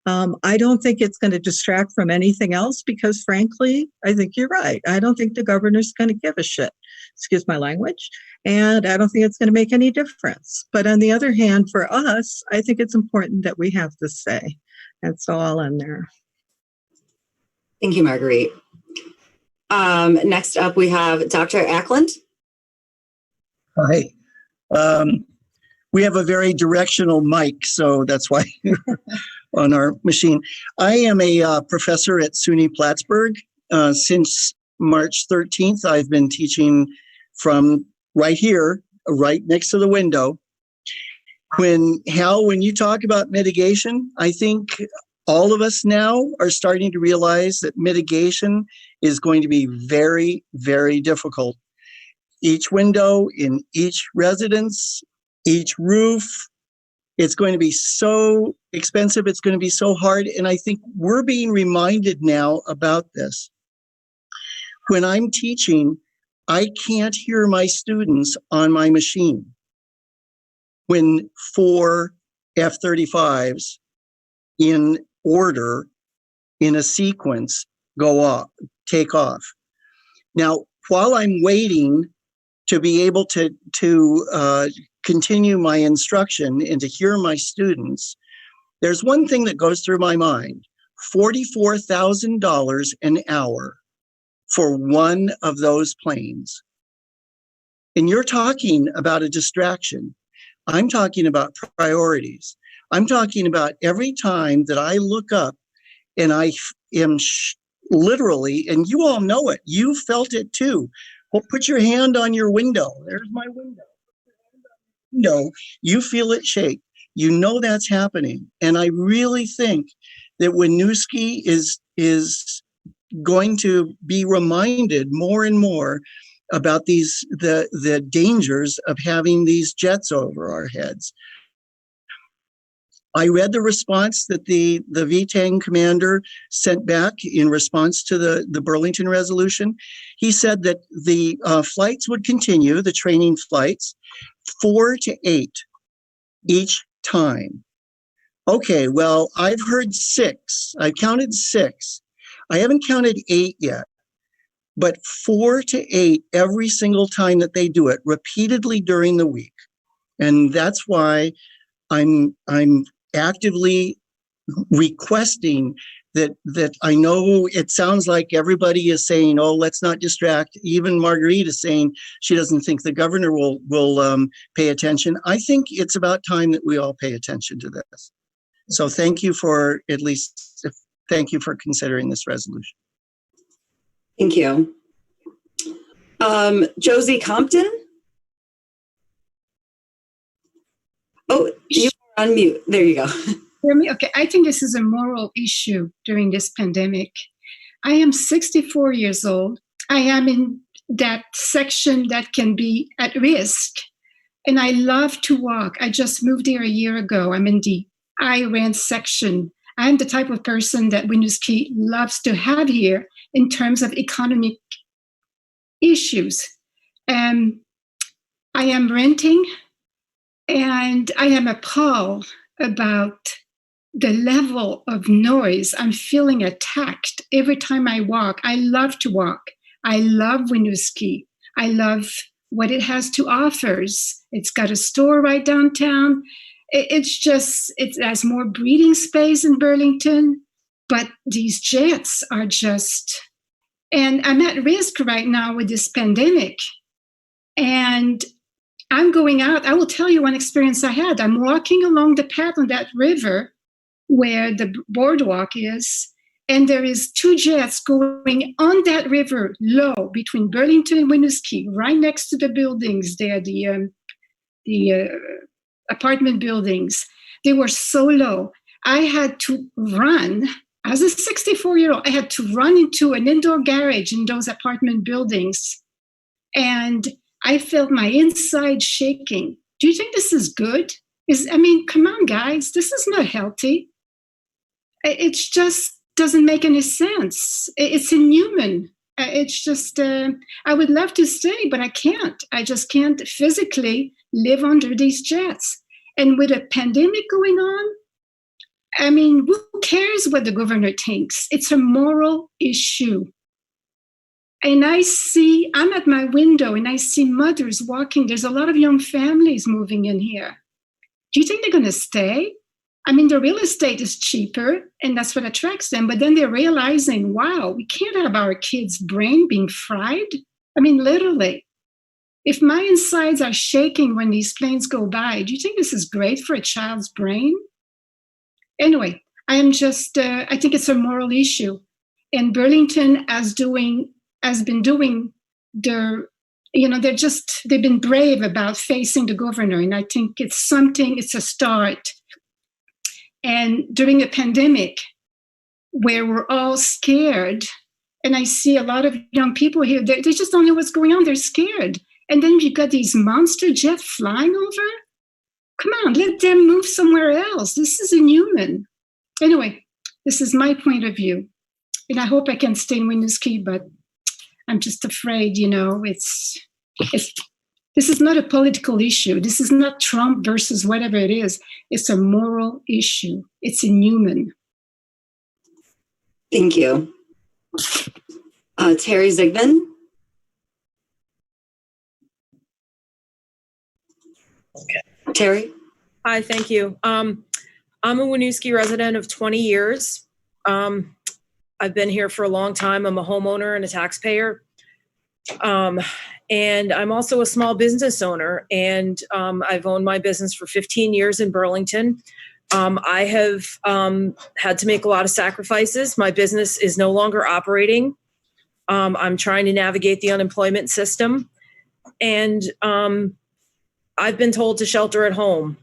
I don't think it's going to distract from anything else because, frankly, I think you're right. I don't think the governor's going to give a shit, excuse my language, and I don't think it's going to make any difference. But on the other hand, for us, I think it's important that we have this say. And so I'll end there. Thank you, Marguerite. Next up, we have Dr. Ackland. Hi. We have a very directional mic, so that's why on our machine. I am a professor at SUNY Plattsburgh. Since March 13th, I've been teaching from right here, right next to the window. Hal, when you talk about mitigation, I think all of us now are starting to realize that mitigation is going to be very, very difficult. Each window in each residence, each roof, it's going to be so expensive. It's going to be so hard. And I think we're being reminded now about this. When I'm teaching, I can't hear my students on my machine. When 4 F-35s in order, in a sequence, take off. Now, while I'm waiting to be able to continue my instruction and to hear my students, there's one thing that goes through my mind: $44,000 an hour for one of those planes. And you're talking about a distraction. I'm talking about priorities. I'm talking about every time that I look up and I am literally, and you all know it, you felt it too. Well, put your hand on your window. There's my window. No, you feel it shake. You know that's happening. And I really think that Winooski is going to be reminded more and more about the dangers of having these jets over our heads. I read the response that the VTANG commander sent back in response to the Burlington resolution. He said that the flights would continue, the training flights, 4 to 8 each time. Okay, well, I've heard 6. I've counted 6. I haven't counted 8 yet. But 4 to 8 every single time that they do it, repeatedly during the week. And that's why I'm actively requesting that I know it sounds like everybody is saying, oh, let's not distract. Even Marguerite is saying she doesn't think the governor will pay attention. I think it's about time that we all pay attention to this. So thank you for considering this resolution. Thank you. Josie Compton? Oh, you are on mute. There you go. Hear me? Okay, I think this is a moral issue during this pandemic. I am 64 years old. I am in that section that can be at risk, and I love to walk. I just moved here a year ago. I'm in the I-RAN section. I'm the type of person that Winooski loves to have here in terms of economic issues. I am renting, and I am appalled about the level of noise. I'm feeling attacked every time I walk. I love to walk. I love Winooski. I love what it has to offer. It's got a store right downtown. It has more breathing space in Burlington, but these jets are just, and I'm at risk right now with this pandemic. And I'm going out. I will tell you one experience I had. I'm walking along the path on that river where the boardwalk is, and there is 2 jets going on that river low between Burlington and Winooski, right next to the buildings there, the apartment buildings. They were so low. I had to run. As a 64-year-old, I had to run into an indoor garage in those apartment buildings. And I felt my inside shaking. Do you think this is good? Come on, guys. This is not healthy. It just doesn't make any sense. It's inhuman. It's just, I would love to stay, but I can't. I just can't physically live under these jets. And with a pandemic going on, who cares what the governor thinks? It's a moral issue. And I'm at my window and I see mothers walking. There's a lot of young families moving in here. Do you think they're going to stay? The real estate is cheaper and that's what attracts them. But then they're realizing, wow, we can't have our kids' brain being fried. Literally. If my insides are shaking when these planes go by, do you think this is great for a child's brain? Anyway, I think it's a moral issue. And Burlington has been doing they've been brave about facing the governor. And I think it's a start. And during a pandemic where we're all scared, and I see a lot of young people here, they just don't know what's going on. They're scared. And then you've got these monster jets flying over. Come on, let them move somewhere else. This is inhuman. Anyway, this is my point of view. And I hope I can stay in Winooski, but I'm just afraid, this is not a political issue. This is not Trump versus whatever it is. It's a moral issue. It's inhuman. Thank you. Terri Zigman? Okay. Terri? Hi, thank you. I'm a Winooski resident of 20 years. I've been here for a long time. I'm a homeowner and a taxpayer. And I'm also a small business owner, and I've owned my business for 15 years in Burlington. I have had to make a lot of sacrifices. My business is no longer operating. I'm trying to navigate the unemployment system, and I've been told to shelter at home.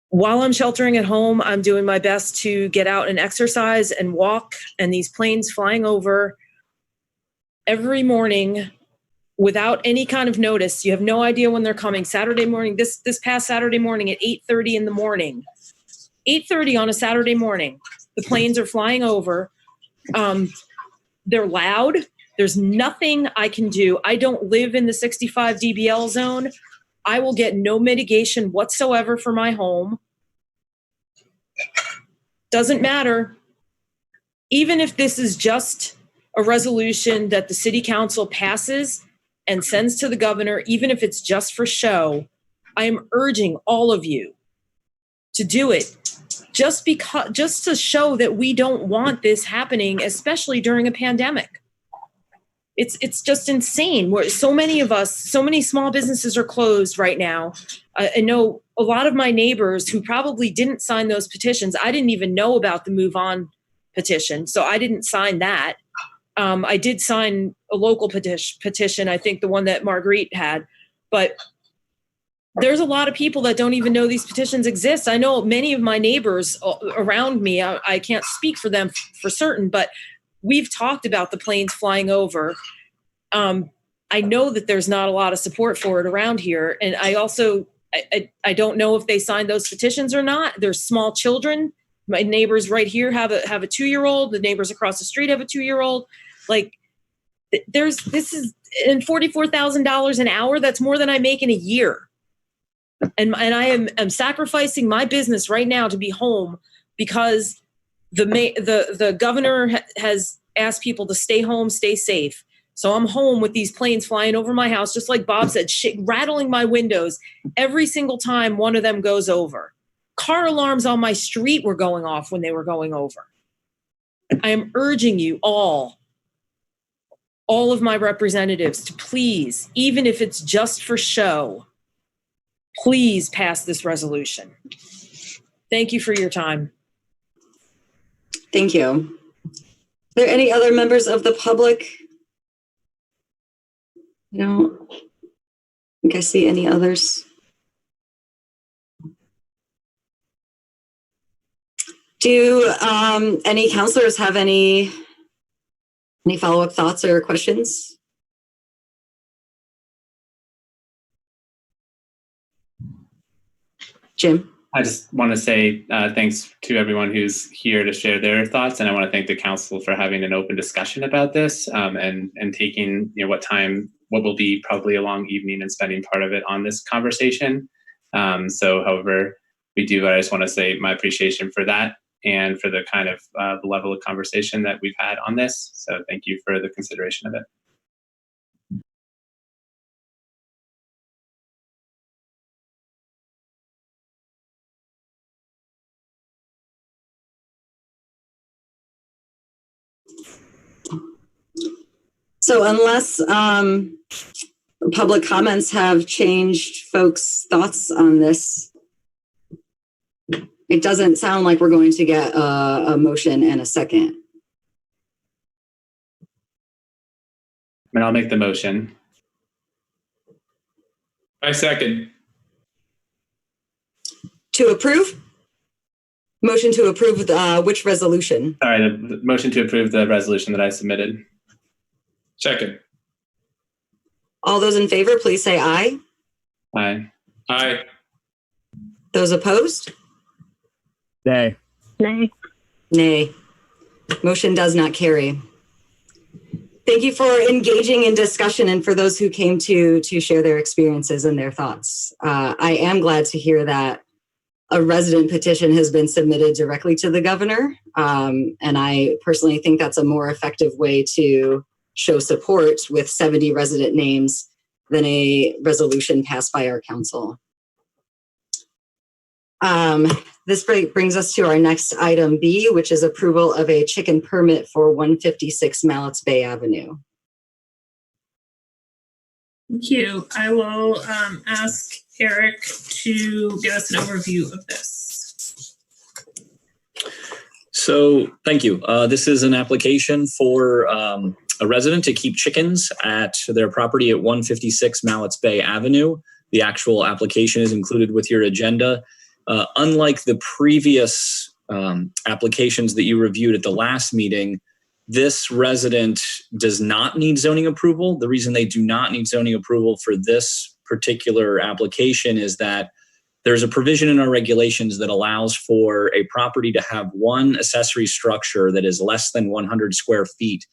While I'm sheltering at home, I'm doing my best to get out and exercise and walk, and these planes flying over every morning without any kind of notice. You have no idea when they're coming. Saturday morning, this past Saturday morning at 8:30 in the morning, 8:30 on a Saturday morning. The planes are flying over. They're loud. There's nothing I can do. I don't live in the 65 dBL zone. I will get no mitigation whatsoever for my home. Doesn't matter. Even if this is just a resolution that the city council passes and sends to the governor, even if it's just for show, I am urging all of you to do it just to show that we don't want this happening, especially during a pandemic. It's just insane. So many of us, so many small businesses are closed right now. I know a lot of my neighbors who probably didn't sign those petitions. I didn't even know about the Move On petition, so I didn't sign that. I did sign a local petition, I think the one that Marguerite had, but there's a lot of people that don't even know these petitions exist. I know many of my neighbors around me, I can't speak for them for certain, but we've talked about the planes flying over. I know that there's not a lot of support for it around here. And I also, I don't know if they signed those petitions or not. There's small children. My neighbors right here have a 2-year-old. The neighbors across the street have a 2-year-old. Like this is in $44,000 an hour. That's more than I make in a year. And I am sacrificing my business right now to be home because the governor has asked people to stay home, stay safe. So I'm home with these planes flying over my house, just like Bob said, rattling my windows every single time one of them goes over. Car alarms on my street were going off when they were going over. I am urging you all of my representatives to please, even if it's just for show, please pass this resolution. Thank you for your time. Thank you. Are there any other members of the public? I don't think I see any others. Do any counselors have any follow-up thoughts or questions? Jim? I just want to say thanks to everyone who's here to share their thoughts, and I want to thank the council for having an open discussion about this and taking what will be probably a long evening and spending part of it on this conversation. So, however we do, I just want to say my appreciation for that and for the kind of the level of conversation that we've had on this. So, thank you for the consideration of it. So unless public comments have changed folks' thoughts on this, it doesn't sound like we're going to get a motion and a second. I'll make the motion. I second. To approve? Motion to approve which resolution? Sorry, the motion to approve the resolution that I submitted. Second. All those in favor, please say aye. Aye. Aye. Those opposed? Nay. Nay. Nay. Motion does not carry. Thank you for engaging in discussion and for those who came to share their experiences and their thoughts. I am glad to hear that a resident petition has been submitted directly to the governor. And I personally think that's a more effective way to show support with 70 resident names than a resolution passed by our council. This brings us to our next item B, which is approval of a chicken permit for 156 Mallets Bay Avenue. Thank you. I will ask Eric to give us an overview of this. So, thank you. This is an application for a resident to keep chickens at their property at 156 Mallets Bay Avenue. The actual application is included with your agenda. Unlike the previous applications that you reviewed at the last meeting, this resident does not need zoning approval. The reason they do not need zoning approval for this particular application is that there's a provision in our regulations that allows for a property to have one accessory structure that is less than 100 square feet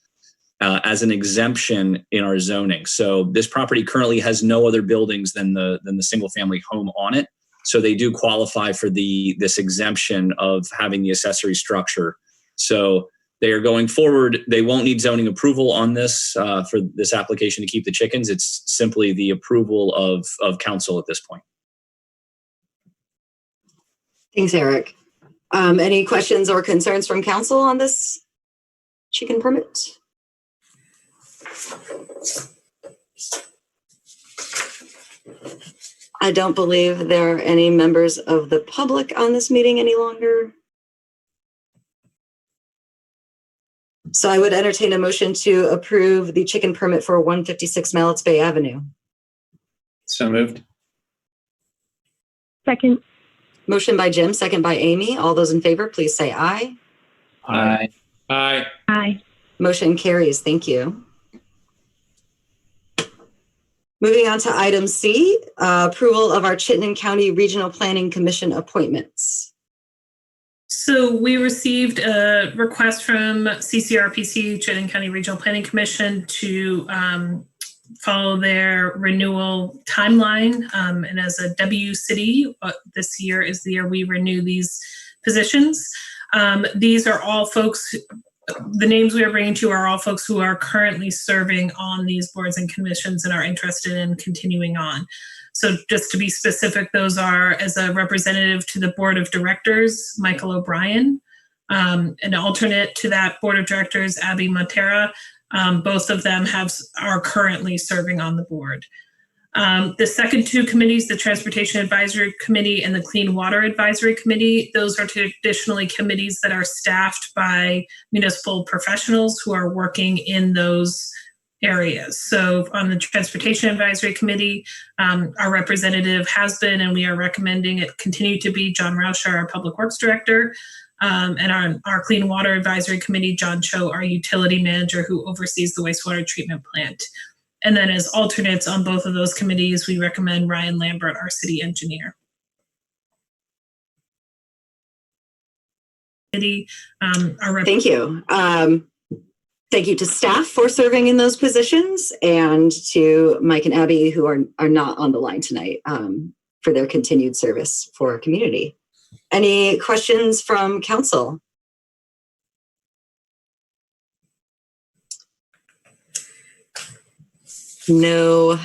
as an exemption in our zoning. So this property currently has no other buildings than the single family home on it. So they do qualify for this exemption of having the accessory structure. So they are going forward. They won't need zoning approval on this for this application to keep the chickens. It's simply the approval of council at this point. Thanks, Eric. Any questions or concerns from council on this chicken permit? I don't believe there are any members of the public on this meeting any longer. So I would entertain a motion to approve the chicken permit for 156 Mallets Bay Avenue. So moved. Second. Motion by Jim, second by Amy. All those in favor, please say aye. Aye. Aye. Aye. Motion carries. Thank you. Moving on to item C, approval of our Chittenden County Regional Planning Commission appointments. So we received a request from CCRPC, Chittenden County Regional Planning Commission, to follow their renewal timeline. And as a W city, this year is the year we renew these positions. These are all folks, the names we are bringing to are all folks who are currently serving on these boards and commissions and are interested in continuing on. So just to be specific, those are, as a representative to the board of directors, Michael O'Brien, an alternate to that board of directors, Abby Montera. Both of them are currently serving on the board. The second two committees, the Transportation Advisory Committee and the Clean Water Advisory Committee, those are traditionally committees that are staffed by municipal professionals who are working in those areas. So on the Transportation Advisory Committee, our representative has been, and we are recommending it continue to be, John Rauscher, our Public Works Director, and our Clean Water Advisory Committee, John Cho, our Utility Manager who oversees the wastewater treatment plant. And then as alternates on both of those committees, we recommend Ryan Lambert, our city engineer. Thank you. Thank you to staff for serving in those positions, and to Mike and Abby, who are not on the line tonight, for their continued service for our community. Any questions from council? No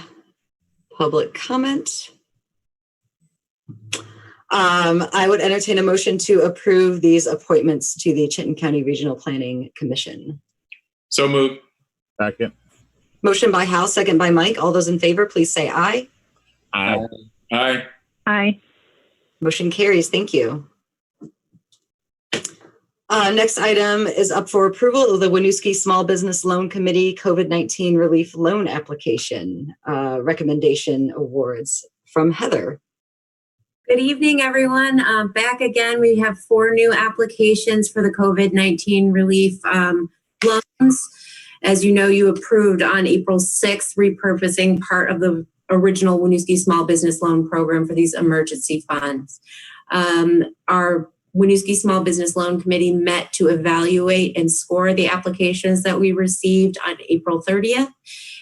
public comment. I would entertain a motion to approve these appointments to the Chittenden County Regional Planning Commission. So moved. Second. Motion by Hal, second by Mike. All those in favor, please say aye. Aye. Aye. Aye. Motion carries. Thank you. Next item is up for approval of the Winooski Small Business Loan Committee COVID-19 Relief Loan Application Recommendation Awards from Heather. Good evening, everyone. Back again, we have 4 new applications for the COVID-19 relief loans. As you know, you approved on April 6th, repurposing part of the original Winooski Small Business Loan Program for these emergency funds. Our Winooski Small Business Loan Committee met to evaluate and score the applications that we received on April 30th.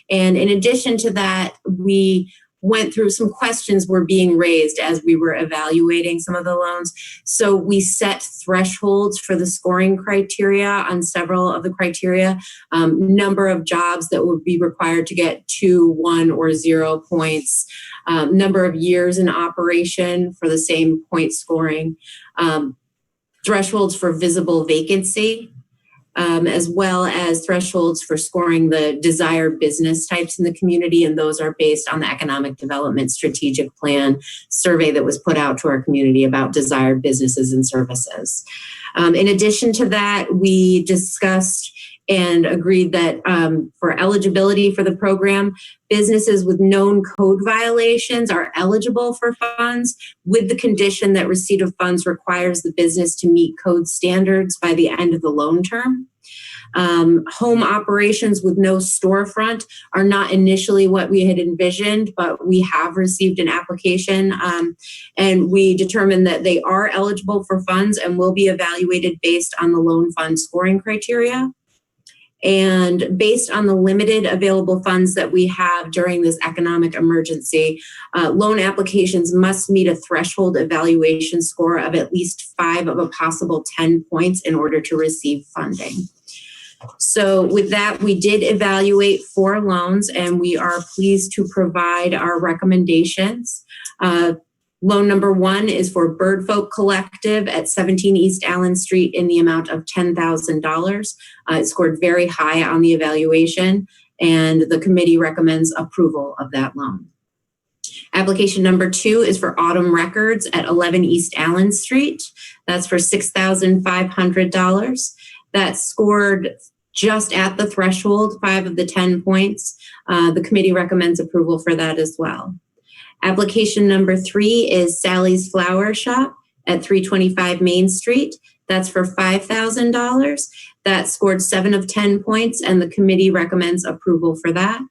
And in addition to that, we went through some questions were being raised as we were evaluating some of the loans. So we set thresholds for the scoring criteria on several of the criteria, number of jobs that would be required to get 2, 1, or 0 points, number of years in operation for the same point scoring, thresholds for visible vacancy, as well as thresholds for scoring the desired business types in the community. And those are based on the Economic Development Strategic Plan survey that was put out to our community about desired businesses and services. In addition to that, we discussed and agreed that for eligibility for the program, businesses with known code violations are eligible for funds, with the condition that receipt of funds requires the business to meet code standards by the end of the loan term. Home operations with no storefront are not initially what we had envisioned, but we have received an application, and we determined that they are eligible for funds and will be evaluated based on the loan fund scoring criteria. And based on the limited available funds that we have during this economic emergency, loan applications must meet a threshold evaluation score of at least 5 of a possible 10 points in order to receive funding. So with that, we did evaluate 4 loans, and we are pleased to provide our recommendations. Loan number 1 is for Birdfolk Collective at 17 East Allen Street in the amount of $10,000. It scored very high on the evaluation, and the committee recommends approval of that loan. Application number 2 is for Autumn Records at 11 East Allen Street. That's for $6,500. That scored just at the threshold, 5 of the 10 points. The committee recommends approval for that as well. Application number 3 is Sally's Flower Shop at 325 Main Street. That's for $5,000. That scored 7 of 10 points, and the committee recommends approval for that.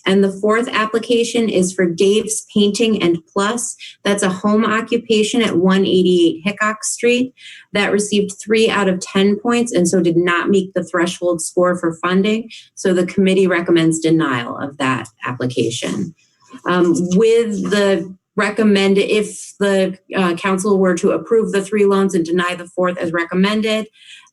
And the 4th application is for Dave's Painting and Plus. That's a home occupation at 188 Hickok Street. That received 3 out of 10 points, and so did not meet the threshold score for funding. So the committee recommends denial of that application. With the recommended, if the council were to approve the 3 loans and deny the 4th as recommended,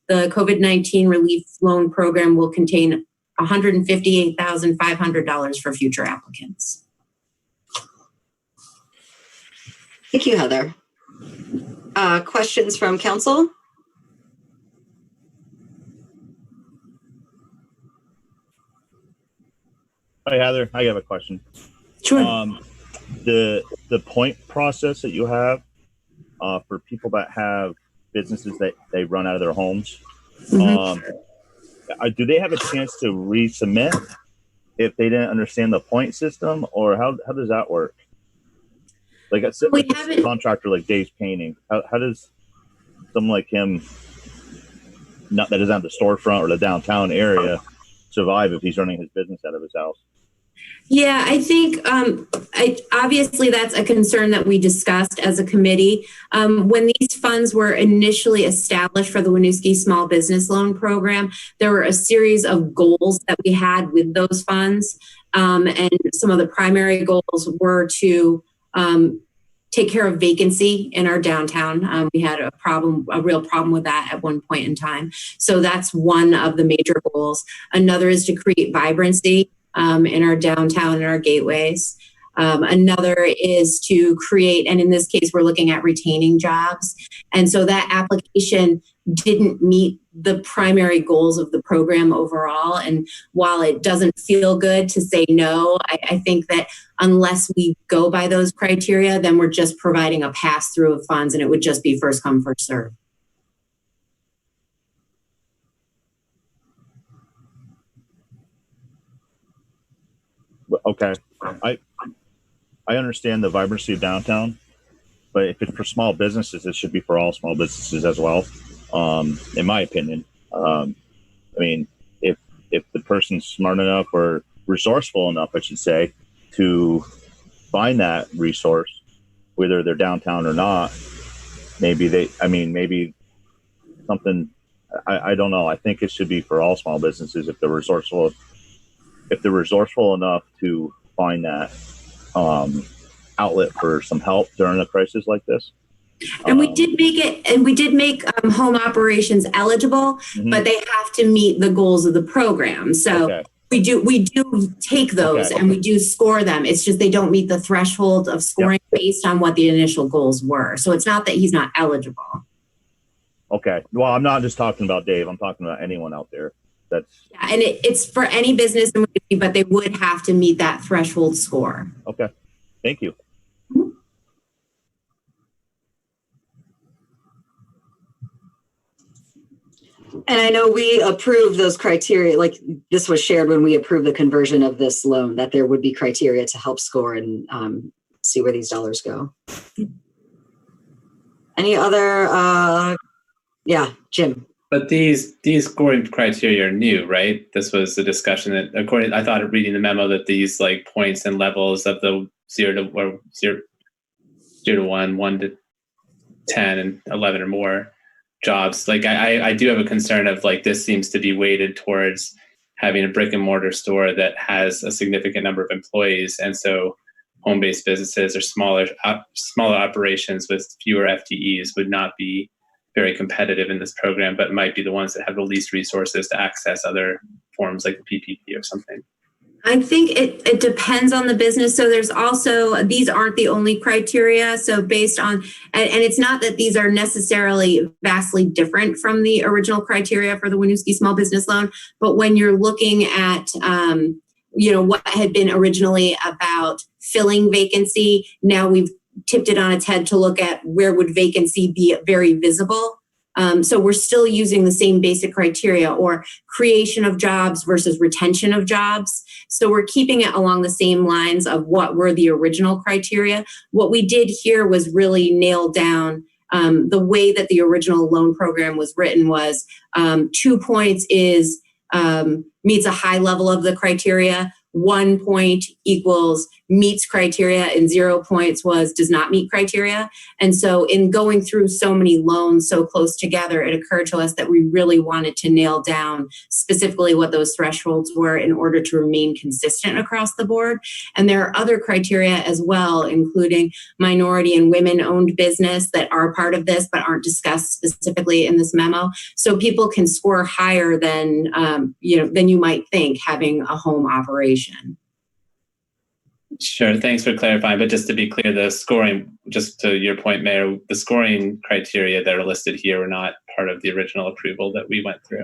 the COVID-19 relief loan program will contain $158,500 for future applicants. Thank you, Heather. Questions from council? Hi, Heather. I have a question. Sure. The point process that you have for people that have businesses that they run out of their homes, do they have a chance to resubmit if they didn't understand the point system, or how does that work? Like a contractor like Dave's Painting, how does someone like him, not that doesn't have the storefront or the downtown area, survive if he's running his business out of his house? Yeah, I think obviously that's a concern that we discussed as a committee. When these funds were initially established for the Winooski Small Business Loan Program, there were a series of goals that we had with those funds. And some of the primary goals were to take care of vacancy in our downtown. We had a real problem with that at one point in time. So that's one of the major goals. Another is to create vibrancy in our downtown and our gateways. Another is to create, and in this case, we're looking at retaining jobs. And so that application didn't meet the primary goals of the program overall. And while it doesn't feel good to say no, I think that unless we go by those criteria, then we're just providing a pass through of funds, and it would just be first come, first serve. Okay, I understand the vibrancy of downtown, but if it's for small businesses, it should be for all small businesses as well. In my opinion, I mean, if the person's smart enough or resourceful enough, I should say, to find that resource, whether they're downtown or not, maybe something. I don't know. I think it should be for all small businesses if they're resourceful. If they're resourceful enough to find that outlet for some help during a crisis like this. And we did make home operations eligible, but they have to meet the goals of the program. So we do take those and we do score them. It's just they don't meet the threshold of scoring based on what the initial goals were. So it's not that he's not eligible. Okay. Well, I'm not just talking about Dave. I'm talking about anyone out there. And it's for any business, but they would have to meet that threshold score. Okay. Thank you. And I know we approved those criteria, like this was shared when we approved the conversion of this loan, that there would be criteria to help score and see where these dollars go. Any other, Jim? But these scoring criteria are new, right? This was a discussion that, according, I thought reading the memo that these like points and levels of the 0 to 1, 1 to 10, and 11 or more jobs. Like I do have a concern of like this seems to be weighted towards having a brick and mortar store that has a significant number of employees, and so home-based businesses or smaller operations with fewer FTEs would not be very competitive in this program, but might be the ones that have the least resources to access other forms like the PPP or something. I think it depends on the business. So there's also, these aren't the only criteria. So based on, and it's not that these are necessarily vastly different from the original criteria for the Winooski small business loan, but when you're looking at, what had been originally about filling vacancy, now we've tipped it on its head to look at where would vacancy be very visible. So we're still using the same basic criteria, or creation of jobs versus retention of jobs. So we're keeping it along the same lines of what were the original criteria. What we did here was really nail down the way that the original loan program was written was 2 points is meets a high level of the criteria. 1 point equals meets criteria, and 0 points was does not meet criteria. And so in going through so many loans so close together, it occurred to us that we really wanted to nail down specifically what those thresholds were in order to remain consistent across the board. And there are other criteria as well, including minority and women-owned business that are part of this but aren't discussed specifically in this memo. So people can score higher than than you might think having a home operation. Sure, thanks for clarifying. But just to be clear, the scoring, just to your point, Mayor, the scoring criteria that are listed here were not part of the original approval that we went through,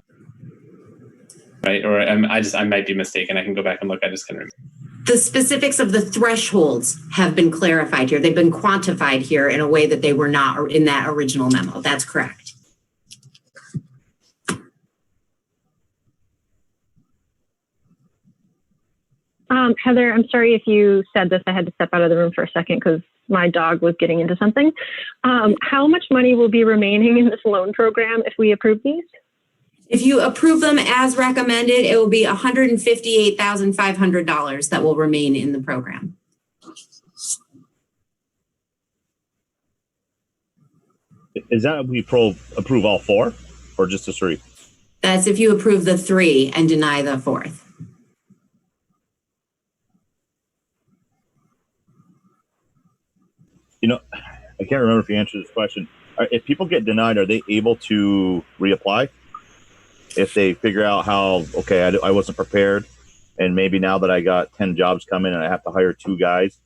right? Or I might be mistaken. I can go back and look. I just couldn't remember. The specifics of the thresholds have been clarified here. They've been quantified here in a way that they were not in that original memo. That's correct. Heather, I'm sorry if you said this. I had to step out of the room for a second because my dog was getting into something. How much money will be remaining in this loan program if we approve these? If you approve them as recommended, it will be $158,500 that will remain in the program. Is that if we approve all 4 or just the 3? That's if you approve the 3 and deny the 4th. I can't remember if you answered this question. If people get denied, are they able to reapply? If they figure out how, okay, I wasn't prepared, and maybe now that I got 10 jobs coming and I have to hire 2 guys?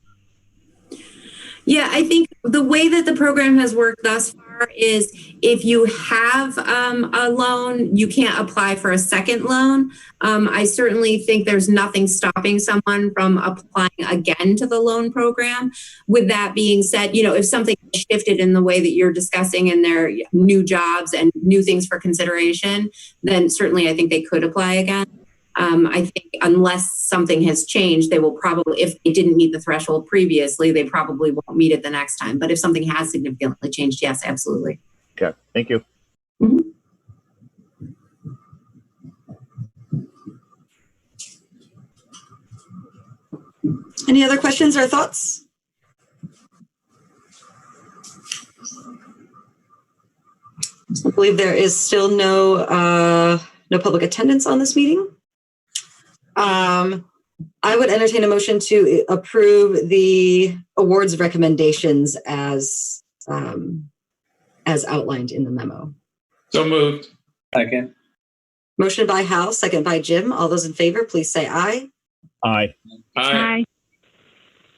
Yeah, I think the way that the program has worked thus far is if you have a loan, you can't apply for a second loan. I certainly think there's nothing stopping someone from applying again to the loan program. With that being said, if something shifted in the way that you're discussing and there are new jobs and new things for consideration, then certainly I think they could apply again. I think unless something has changed, they will probably, if they didn't meet the threshold previously, they probably won't meet it the next time. But if something has significantly changed, yes, absolutely. Okay, thank you. Mm-hmm. Any other questions or thoughts? I believe there is still no public attendance on this meeting. I would entertain a motion to approve the awards recommendations as outlined in the memo. So moved. Second. Motion by Hal, second by Jim. All those in favor, please say aye. Aye. Aye.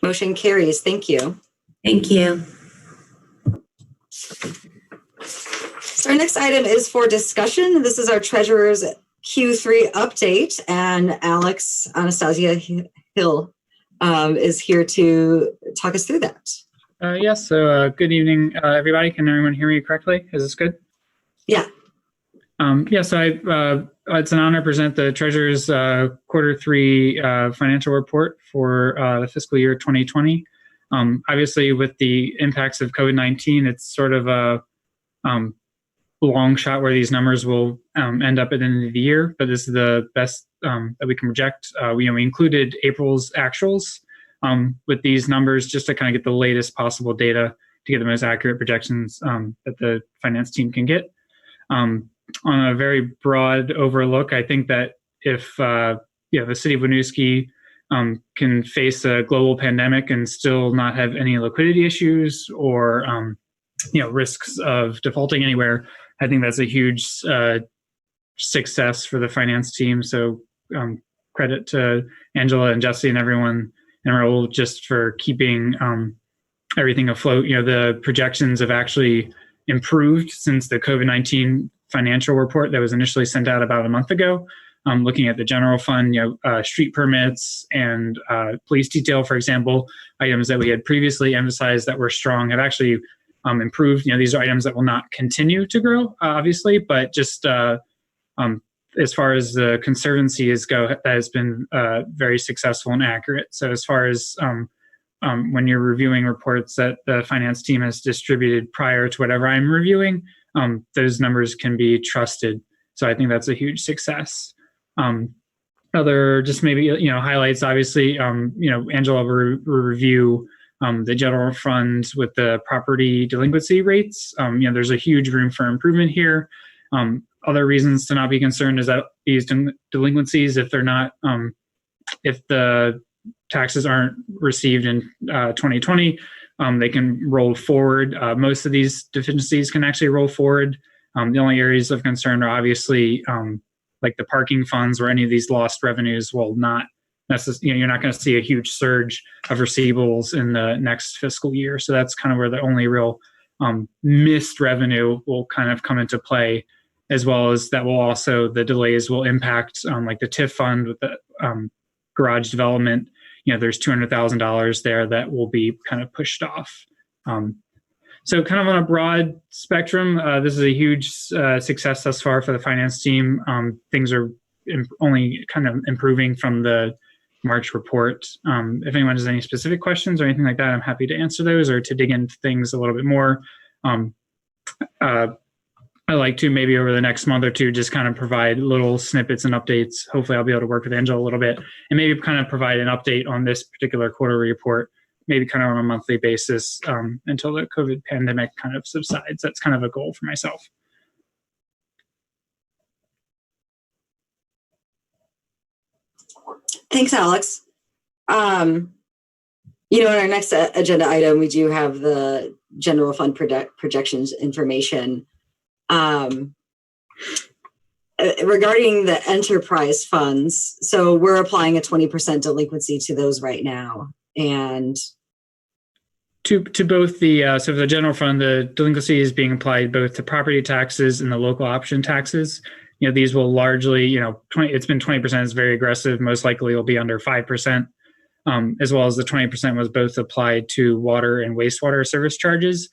Motion carries. Thank you. Thank you. So our next item is for discussion. This is our treasurer's Q3 update, and Anastasia Hill is here to talk us through that. Yes, so good evening, everybody. Can everyone hear me correctly? Is this good? Yeah. So it's an honor to present the treasurer's Q3 financial report for the fiscal year 2020. Obviously, with the impacts of COVID-19, it's sort of long shot where these numbers will end up at the end of the year, but this is the best that we can project. We included April's actuals with these numbers just to kind of get the latest possible data to get the most accurate projections that the finance team can get. On a very broad overlook, I think that if the city of Winooski can face a global pandemic and still not have any liquidity issues or risks of defaulting anywhere, I think that's a huge success for the finance team. So credit to Angela and Jessie and everyone in our role just for keeping everything afloat. The projections have actually improved since the COVID-19 financial report that was initially sent out about a month ago. Looking at the general fund, street permits and police detail, for example, items that we had previously emphasized that were strong have actually improved. These are items that will not continue to grow, obviously, but just as far as the conservancies go, that has been very successful and accurate. So as far as when you're reviewing reports that the finance team has distributed prior to whatever I'm reviewing, those numbers can be trusted. So I think that's a huge success. Other just maybe, highlights, obviously, Angela will review the general fund with the property delinquency rates. There's a huge room for improvement here. Other reasons to not be concerned is that these delinquencies, if they're not, if the taxes aren't received in 2020, they can roll forward. Most of these deficiencies can actually roll forward. The only areas of concern are obviously like the parking funds, where any of these lost revenues will not necessarily, you're not going to see a huge surge of receivables in the next fiscal year. So that's kind of where the only real missed revenue will kind of come into play, as well as that will also, the delays will impact like the TIF fund with the garage development. There's $200,000 there that will be kind of pushed off. So kind of on a broad spectrum, this is a huge success thus far for the finance team. Things are only kind of improving from the March report. If anyone has any specific questions or anything like that, I'm happy to answer those or to dig into things a little bit more. I like to maybe over the next month or two just kind of provide little snippets and updates. Hopefully I'll be able to work with Angela a little bit and maybe kind of provide an update on this particular quarterly report, maybe kind of on a monthly basis until the COVID pandemic kind of subsides. That's kind of a goal for myself. Thanks, Alex. In our next agenda item, we do have the general fund projections information. Regarding the enterprise funds, so we're applying a 20% delinquency to those right now. And to both the, so for the general fund, the delinquency is being applied both to property taxes and the local option taxes. These will largely, it's been 20% is very aggressive. Most likely will be under 5%, as well as the 20% was both applied to water and wastewater service charges.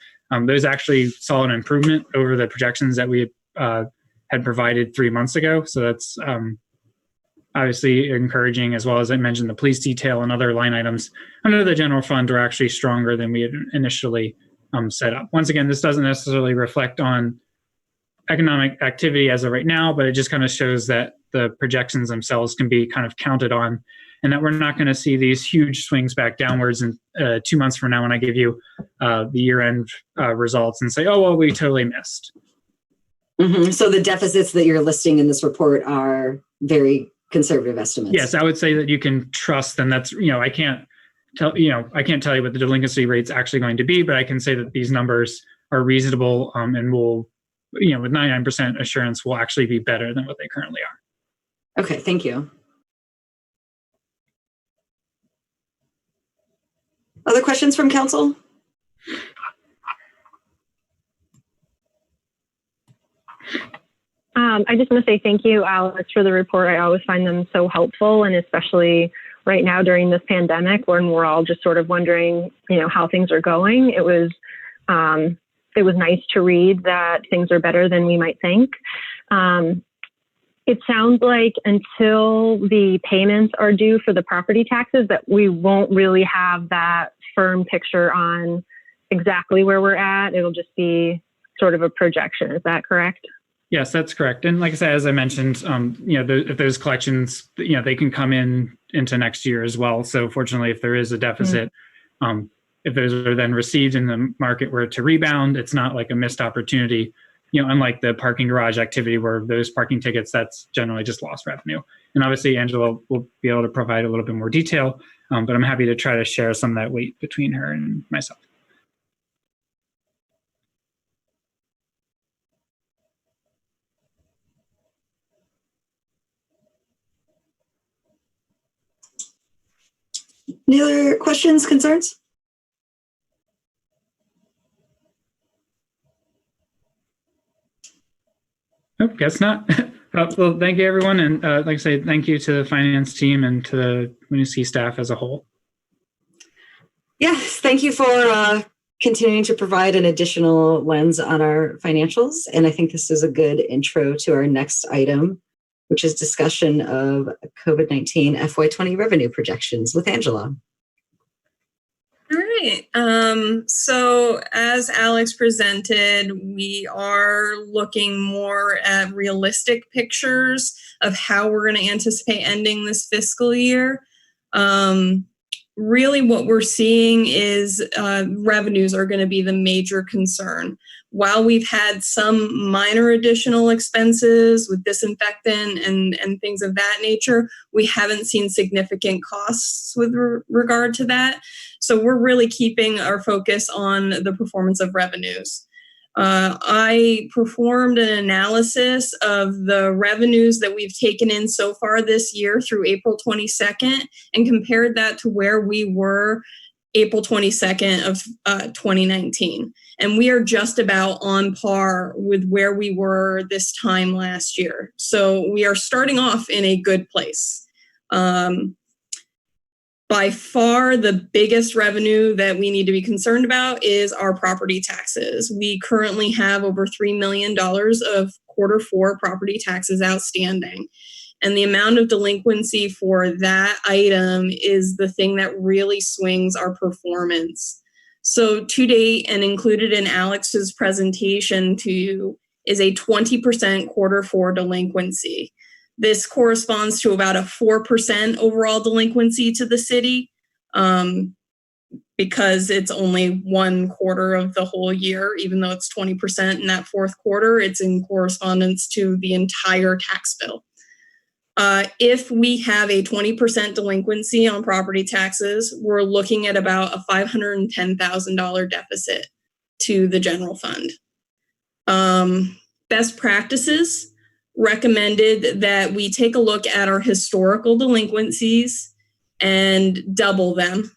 Those actually saw an improvement over the projections that we had provided 3 months ago. So that's obviously encouraging, as well as I mentioned, the police detail and other line items under the general fund are actually stronger than we had initially set up. Once again, this doesn't necessarily reflect on economic activity as of right now, but it just kind of shows that the projections themselves can be kind of counted on, and that we're not going to see these huge swings back downwards in 2 months from now when I give you the year-end results and say, oh, well, we totally missed. Mm-hmm. So the deficits that you're listing in this report are very conservative estimates. Yes, I would say that you can trust them. That's, I can't tell you what the delinquency rate's actually going to be, but I can say that these numbers are reasonable and will, with 99% assurance, will actually be better than what they currently are. Okay, thank you. Other questions from council? I just want to say thank you, Alex, for the report. I always find them so helpful, and especially right now during this pandemic when we're all just sort of wondering, how things are going. It was nice to read that things are better than we might think. It sounds like until the payments are due for the property taxes that we won't really have that firm picture on exactly where we're at. It'll just be sort of a projection. Is that correct? Yes, that's correct. And like I said, as I mentioned, if those collections, they can come into next year as well. So fortunately, if there is a deficit, if those are then received in the market were to rebound, it's not like a missed opportunity. Unlike the parking garage activity where those parking tickets, that's generally just lost revenue. And obviously, Angela will be able to provide a little bit more detail, but I'm happy to try to share some of that weight between her and myself. Any other questions, concerns? Nope, guess not. Well, thank you, everyone. And like I say, thank you to the finance team and to the Winooski staff as a whole. Yes, thank you for continuing to provide an additional lens on our financials. And I think this is a good intro to our next item, which is discussion of COVID-19 FY20 revenue projections with Angela. All right. So as Alex presented, we are looking more at realistic pictures of how we're going to anticipate ending this fiscal year. Really what we're seeing is revenues are going to be the major concern. While we've had some minor additional expenses with disinfectant and things of that nature, we haven't seen significant costs with regard to that. So we're really keeping our focus on the performance of revenues. I performed an analysis of the revenues that we've taken in so far this year through April 22nd and compared that to where we were April 22nd of 2019. And we are just about on par with where we were this time last year. So we are starting off in a good place. By far, the biggest revenue that we need to be concerned about is our property taxes. We currently have over $3 million of Q4 property taxes outstanding. And the amount of delinquency for that item is the thing that really swings our performance. So to date, and included in Alex's presentation to you, is a 20% Q4 delinquency. This corresponds to about a 4% overall delinquency to the city because it's only 1/4 of the whole year, even though it's 20% in that Q4, it's in correspondence to the entire tax bill. If we have a 20% delinquency on property taxes, we're looking at about a $510,000 deficit to the general fund. Best practices recommended that we take a look at our historical delinquencies and double them,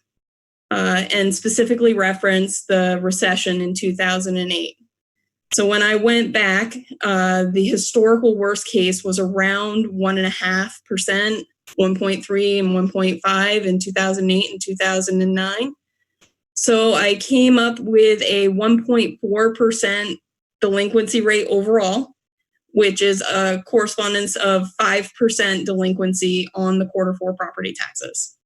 and specifically reference the recession in 2008. So when I went back, the historical worst case was around 1.5%, 1.3 and 1.5 in 2008 and 2009. So I came up with a 1.4% delinquency rate overall, which is a correspondence of 5% delinquency on the Q4 property taxes.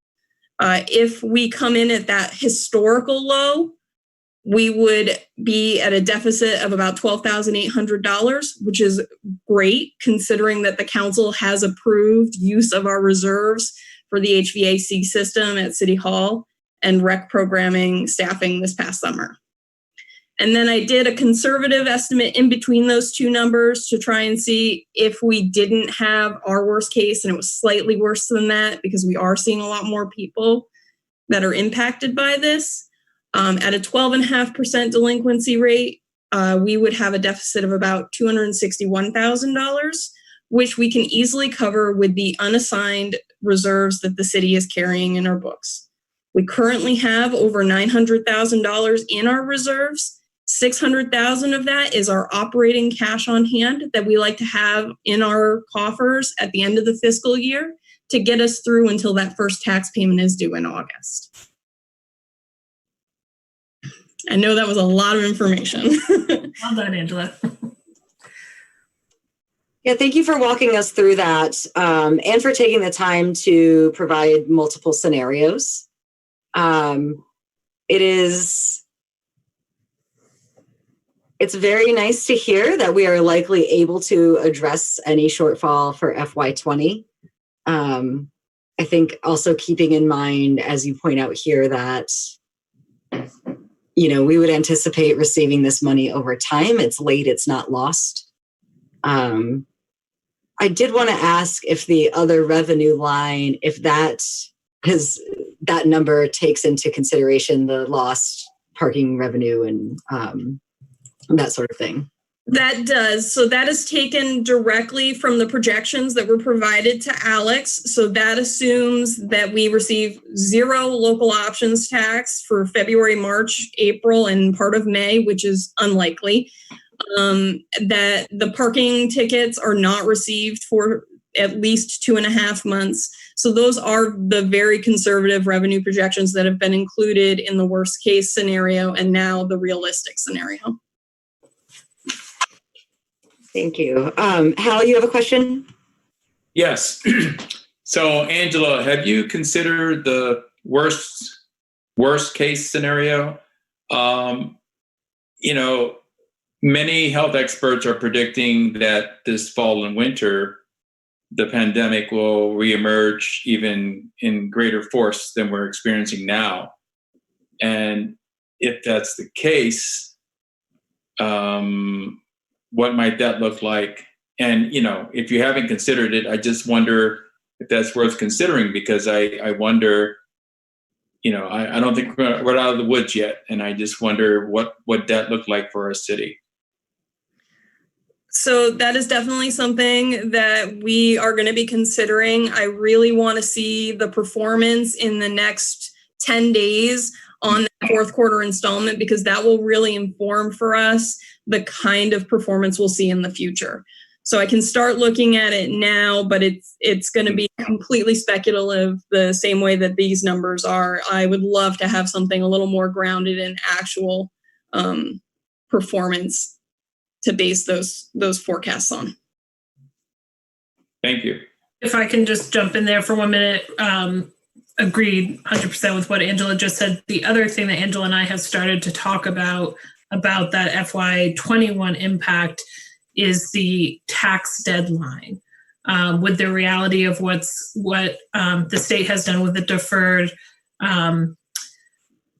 If we come in at that historical low, we would be at a deficit of about $12,800, which is great considering that the council has approved use of our reserves for the HVAC system at City Hall and rec programming staffing this past summer. And then I did a conservative estimate in between those two numbers to try and see if we didn't have our worst case, and it was slightly worse than that because we are seeing a lot more people that are impacted by this. At a 12.5% delinquency rate, we would have a deficit of about $261,000, which we can easily cover with the unassigned reserves that the city is carrying in our books. We currently have over $900,000 in our reserves. $600,000 of that is our operating cash on hand that we like to have in our coffers at the end of the fiscal year to get us through until that first tax payment is due in August. I know that was a lot of information. Well done, Angela. Yeah, thank you for walking us through that and for taking the time to provide multiple scenarios. It's very nice to hear that we are likely able to address any shortfall for FY20. I think also keeping in mind, as you point out here, that we would anticipate receiving this money over time. It's late, it's not lost. I did want to ask if the other revenue line, if that number takes into consideration the lost parking revenue and that sort of thing. That does. So that is taken directly from the projections that were provided to Alex. So that assumes that we receive 0 local options tax for February, March, April, and part of May, which is unlikely. That the parking tickets are not received for at least 2.5 months. So those are the very conservative revenue projections that have been included in the worst case scenario and now the realistic scenario. Thank you. Hal, you have a question? Yes. So, Angela, have you considered the worst case scenario? Many health experts are predicting that this fall and winter, the pandemic will reemerge even in greater force than we're experiencing now. And if that's the case, what might that look like? And, if you haven't considered it, I just wonder if that's worth considering, because I wonder, I don't think we're out of the woods yet. And I just wonder what that looked like for our city. So that is definitely something that we are going to be considering. I really want to see the performance in the next 10 days on the fourth quarter installment, because that will really inform for us the kind of performance we'll see in the future. So I can start looking at it now, but it's going to be completely speculative the same way that these numbers are. I would love to have something a little more grounded in actual performance to base those forecasts on. Thank you. If I can just jump in there for 1 minute, agreed 100% with what Angela just said. The other thing that Angela and I have started to talk about that FY21 impact is the tax deadline. With the reality of what the state has done with the deferred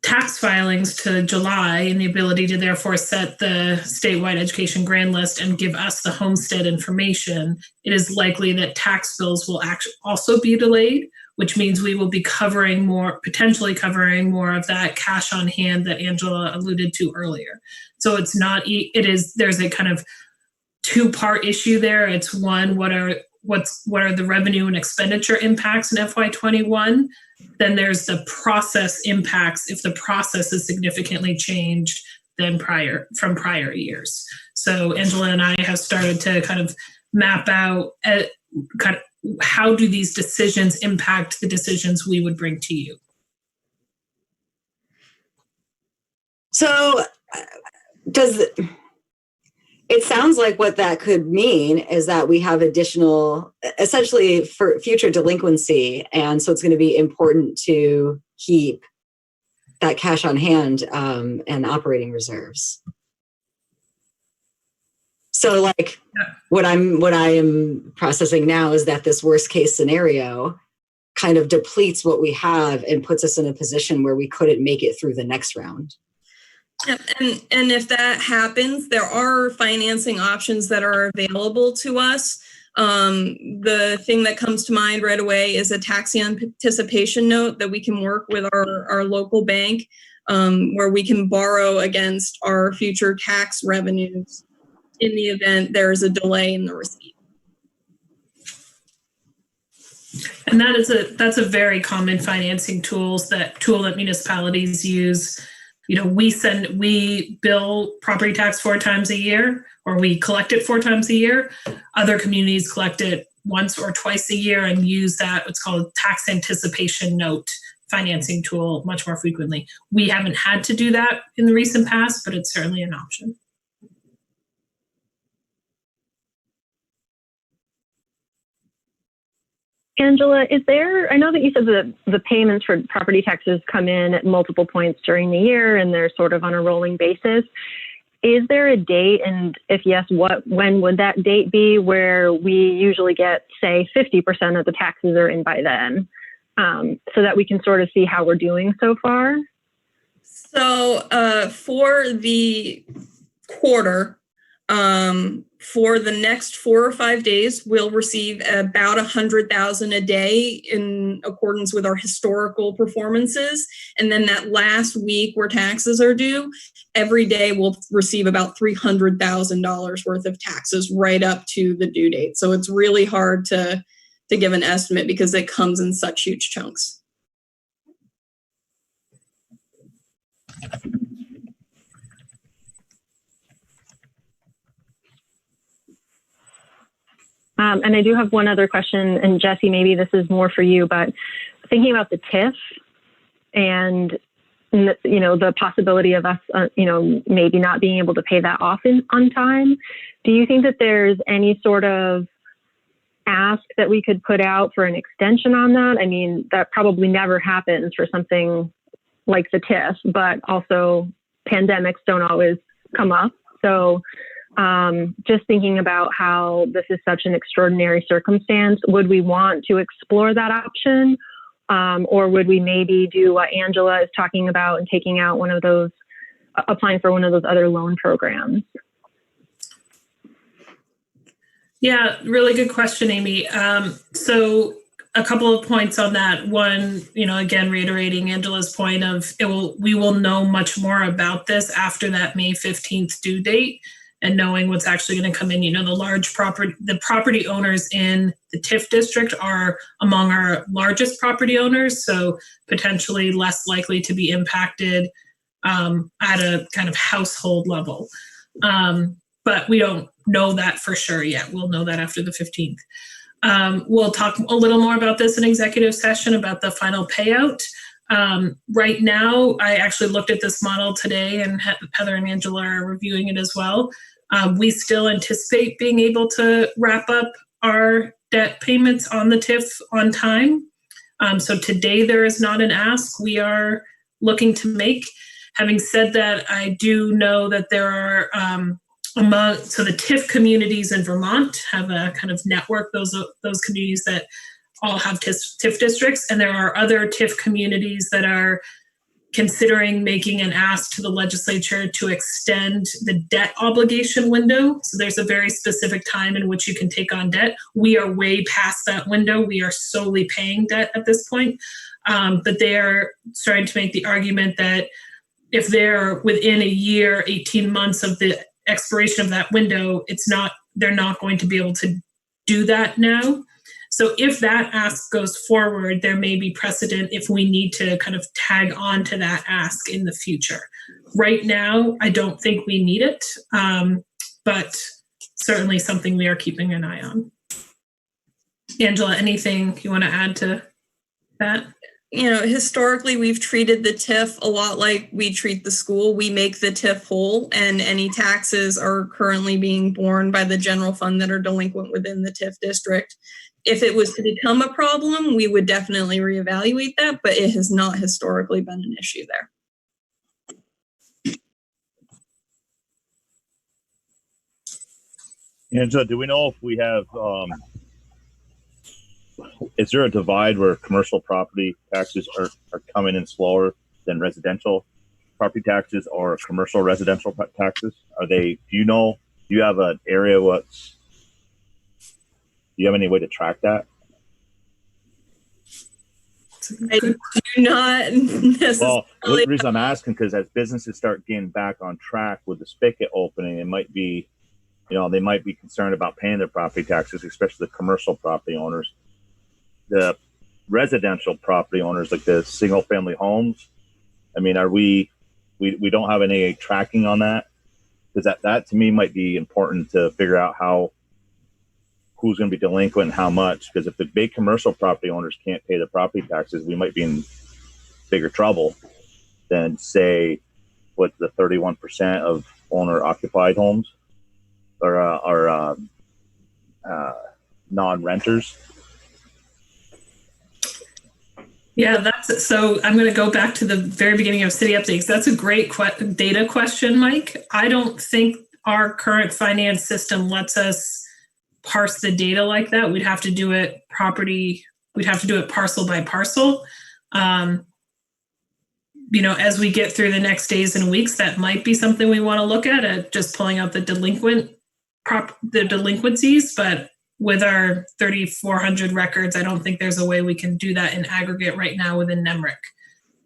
tax filings to July, and the ability to therefore set the statewide education grand list and give us the homestead information, it is likely that tax bills will also be delayed, which means we will be potentially covering more of that cash on hand that Angela alluded to earlier. So there's a kind of 2-part issue there. It's one, what are the revenue and expenditure impacts in FY21? Then there's the process impacts if the process is significantly changed than from prior years. So Angela and I have started to kind of map out how do these decisions impact the decisions we would bring to you. So it sounds like what that could mean is that we have essentially for future delinquency. And so it's going to be important to keep that cash on hand and operating reserves. So what I am processing now is that this worst case scenario kind of depletes what we have and puts us in a position where we couldn't make it through the next round. And if that happens, there are financing options that are available to us. The thing that comes to mind right away is a tax anticipation note that we can work with our local bank, where we can borrow against our future tax revenues in the event there is a delay in the receipt. And that's a very common financing tool that municipalities use. We bill property tax 4 times a year, or we collect it 4 times a year. Other communities collect it once or twice a year and use what's called tax anticipation note financing tool much more frequently. We haven't had to do that in the recent past, but it's certainly an option. Angela, I know that you said that the payments for property taxes come in at multiple points during the year and they're sort of on a rolling basis. is there a date? And if yes, when would that date be, where we usually get, say, 50% of the taxes are in by then, so that we can sort of see how we're doing so far? So for the quarter, for the next 4 or 5 days, we'll receive about 100,000 a day in accordance with our historical performances. And then that last week where taxes are due, every day we'll receive about $300,000 worth of taxes right up to the due date. So it's really hard to give an estimate because it comes in such huge chunks. And I do have one other question, and Jessie, maybe this is more for you, but thinking about the TIF and, you know, the possibility of us, you know, maybe not being able to pay that off on time, do you think that there's any sort of ask that we could put out for an extension on that? I mean, that probably never happens for something like the TIF, but also pandemics don't always come up. So just thinking about how this is such an extraordinary circumstance, would we want to explore that option? Or would we maybe do what Angela is talking about and taking out one of those, applying for one of those other loan programs? Yeah, really good question, Amy. So a couple of points on that. One, you know, again, reiterating Angela's point of we will know much more about this after that May 15th due date and knowing what's actually going to come in. You know, the property owners in the TIF district are among our largest property owners, so potentially less likely to be impacted at a kind of household level. But we don't know that for sure yet. We'll know that after the 15th. We'll talk a little more about this in executive session about the final payout. Right now, I actually looked at this model today, and Heather and Angela are reviewing it as well. We still anticipate being able to wrap up our debt payments on the TIF on time. So today there is not an ask we are looking to make. Having said that, I do know that there are so the TIF communities in Vermont have a kind of network, those communities that all have TIF districts, and there are other TIF communities that are considering making an ask to the legislature to extend the debt obligation window. So there's a very specific time in which you can take on debt. We are way past that window. We are solely paying debt at this point. But they are starting to make the argument that if they're within a year, 18 months of the expiration of that window, they're not going to be able to do that now. So if that ask goes forward, there may be precedent if we need to kind of tag on to that ask in the future. Right now, I don't think we need it, but certainly something we are keeping an eye on. Angela, anything you want to add to that? You know, historically, we've treated the TIF a lot like we treat the school. We make the TIF whole, and any taxes are currently being borne by the general fund that are delinquent within the TIF district. If it was to become a problem, we would definitely reevaluate that, but it has not historically been an issue there. Angela, do we know if we have, is there a divide where commercial property taxes are coming in slower than residential property taxes or commercial residential taxes? Do you have an area do you have any way to track that? I do not necessarily. Well, the reason I'm asking, because as businesses start getting back on track with the spigot opening, it might be, they might be concerned about paying their property taxes, especially the commercial property owners. The residential property owners, like the single family homes, I mean, we don't have any tracking on that? Because that to me might be important to figure out who's going to be delinquent and how much. Because if the big commercial property owners can't pay the property taxes, we might be in bigger trouble than, say, what the 31% of owner-occupied homes or non-renters. Yeah, that's so. I'm going to go back to the very beginning of city updates. That's a great data question, Mike. I don't think our current finance system lets us parse the data like that. We'd have to do it We'd have to do it parcel by parcel. As we get through the next days and weeks, that might be something we want to look at just pulling out the delinquencies. But with our 3,400 records, I don't think there's a way we can do that in aggregate right now within NEMRIC.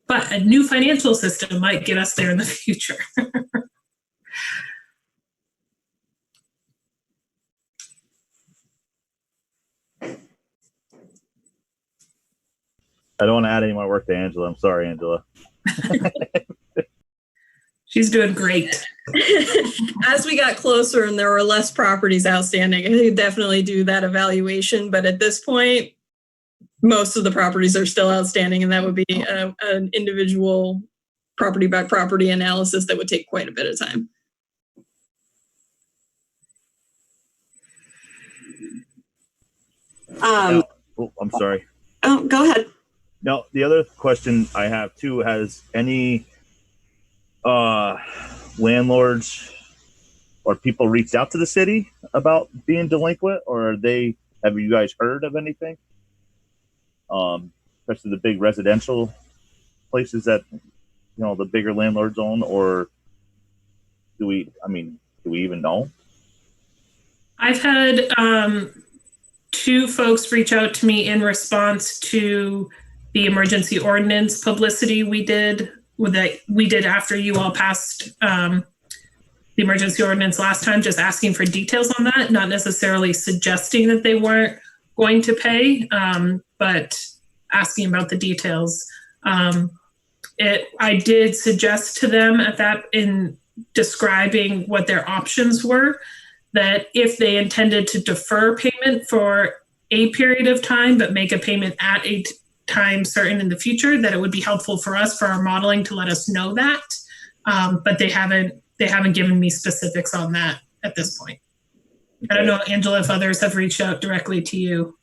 But a new financial system might get us there in the future. I don't want to add any more work to Angela. I'm sorry, Angela. She's doing great. As we got closer and there were less properties outstanding, I could definitely do that evaluation. But at this point, most of the properties are still outstanding, and that would be an individual property by property analysis that would take quite a bit of time. I'm sorry. Oh, go ahead. Now, the other question I have too, has any landlords or people reached out to the city about being delinquent, or have you guys heard of anything? Especially the big residential places that, the bigger landlords own, or do we even know? I've had two folks reach out to me in response to the emergency ordinance publicity we did after you all passed the emergency ordinance last time, just asking for details on that, not necessarily suggesting that they weren't going to pay, but asking about the details. I did suggest to them in describing what their options were, that if they intended to defer payment for a period of time, but make a payment at a time certain in the future, that it would be helpful for us, for our modeling, to let us know that. But they haven't given me specifics on that at this point. Okay. I don't know, Angela, if others have reached out directly to you.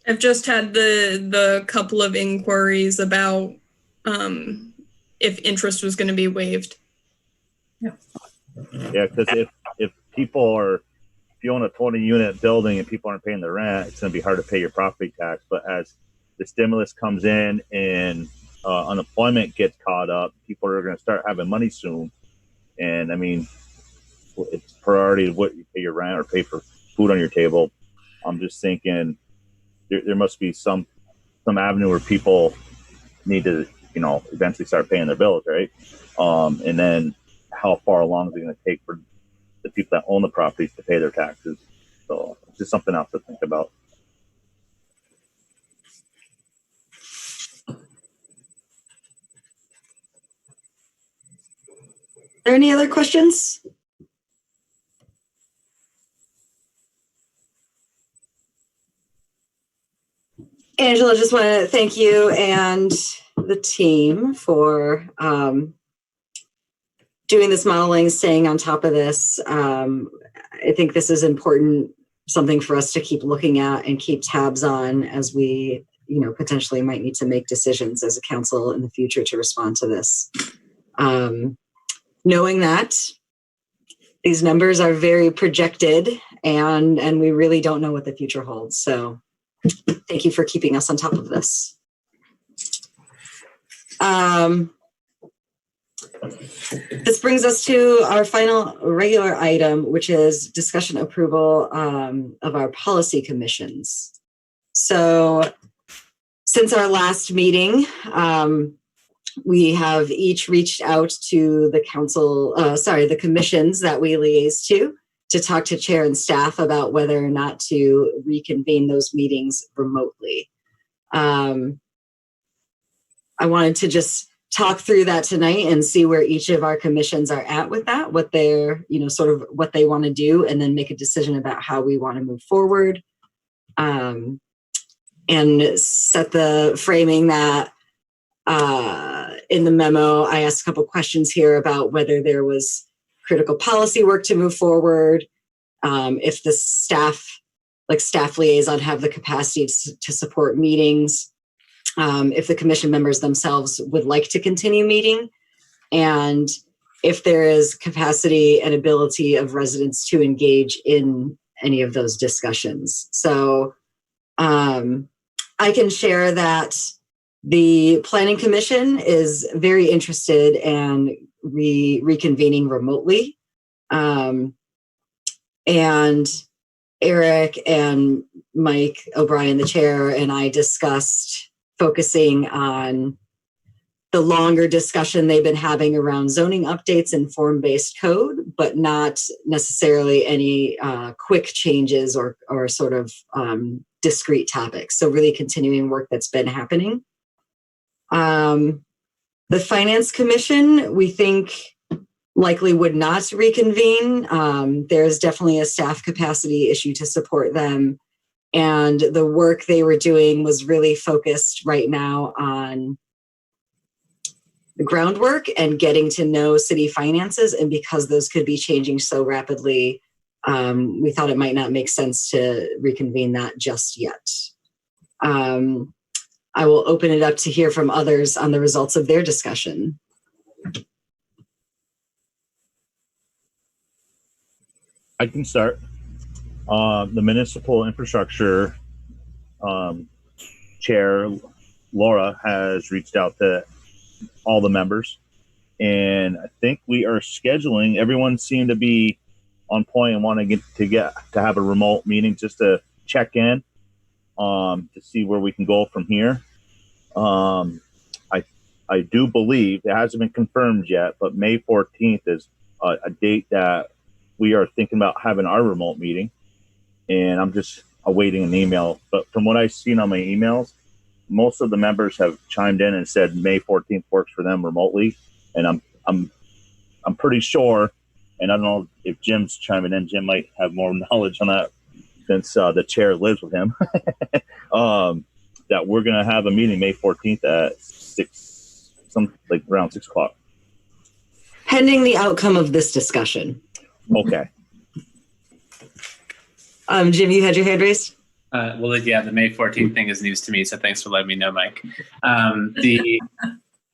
I've just had the couple of inquiries about if interest was going to be waived. Yeah, because if you own a 20-unit building and people aren't paying their rent, it's going to be hard to pay your property tax. But as the stimulus comes in and unemployment gets caught up, people are going to start having money soon. And it's priority of what you pay your rent or pay for food on your table. I'm just thinking there must be some avenue where people need to, eventually start paying their bills, right? And then how far along is it going to take for the people that own the properties to pay their taxes? So it's just something else to think about. Are there any other questions? Angela, just want to thank you and the team for doing this modeling, staying on top of this. I think this is important, something for us to keep looking at and keep tabs on as we, potentially might need to make decisions as a council in the future to respond to this. Knowing that these numbers are very projected and we really don't know what the future holds. So thank you for keeping us on top of this. This brings us to our final regular item, which is discussion approval of our policy commissions. So since our last meeting, we have each reached out to the the commissions that we liaise to talk to chair and staff about whether or not to reconvene those meetings remotely. I wanted to just talk through that tonight and see where each of our commissions are at with that, what they're, sort of what they want to do, and then make a decision about how we want to move forward. And set the framing that in the memo, I asked a couple questions here about whether there was critical policy work to move forward, if the staff liaison have the capacity to support meetings, if the commission members themselves would like to continue meeting, and if there is capacity and ability of residents to engage in any of those discussions. So I can share that the Planning Commission is very interested in reconvening remotely. And Eric and Mike O'Brien, the chair, and I discussed focusing on the longer discussion they've been having around zoning updates and form-based code, but not necessarily any quick changes or sort of discrete topics. So really continuing work that's been happening. The Finance Commission, we think, likely would not reconvene. There's definitely a staff capacity issue to support them. And the work they were doing was really focused right now on the groundwork and getting to know city finances. And because those could be changing so rapidly, we thought it might not make sense to reconvene that just yet. I will open it up to hear from others on the results of their discussion. I can start. The municipal infrastructure chair, Laura, has reached out to all the members, and I think we are scheduling. Everyone seemed to be on point and want to have a remote meeting just to check in, to see where we can go from here. I do believe it hasn't been confirmed yet, but May 14th is a date that we are thinking about having our remote meeting, and I'm just awaiting an email. But from what I've seen on my emails, most of the members have chimed in and said May 14th works for them remotely, and I'm pretty sure. And I don't know if Jim's chiming in. Jim might have more knowledge on that since the chair lives with him. That we're going to have a meeting May 14th at around 6 o'clock. Pending the outcome of this discussion. Okay. Jim, you had your hand raised? Well, yeah, the May 14th thing is news to me, so thanks for letting me know, Mike. Well,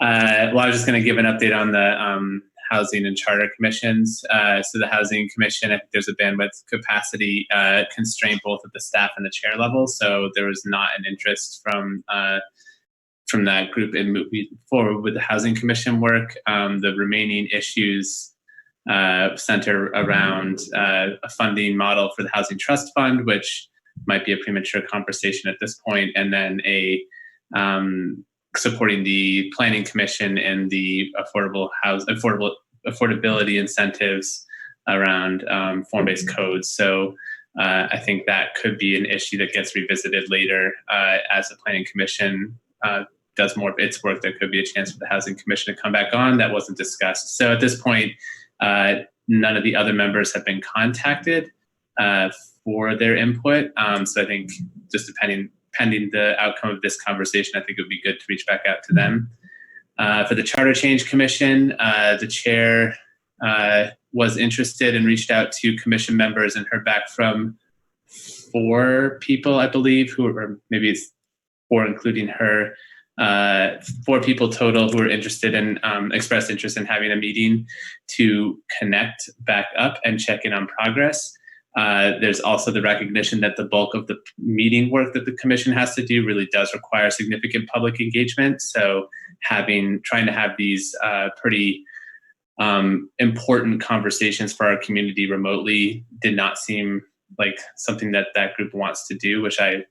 I was just going to give an update on the housing and charter commissions. So the housing commission, I think there's a bandwidth capacity constraint both at the staff and the chair level. So there was not an interest from that group in moving forward with the housing commission work. The remaining issues center around a funding model for the housing trust fund, which might be a premature conversation at this point, and then supporting the planning commission and the affordability incentives around form-based codes. So I think that could be an issue that gets revisited later as the planning commission does more of its work. There could be a chance for the housing commission to come back on. That wasn't discussed. So at this point, none of the other members have been contacted for their input. So I think just pending the outcome of this conversation, I think it would be good to reach back out to them. For the Charter Change Commission, the chair was interested and reached out to commission members and heard back from 4 people, I believe, or maybe it's 4 including her, 4 people total who are interested in, expressed interest in having a meeting to connect back up and check in on progress. There's also the recognition that the bulk of the meeting work that the commission has to do really does require significant public engagement. So trying to have these pretty important conversations for our community remotely did not seem like something that group wants to do, which I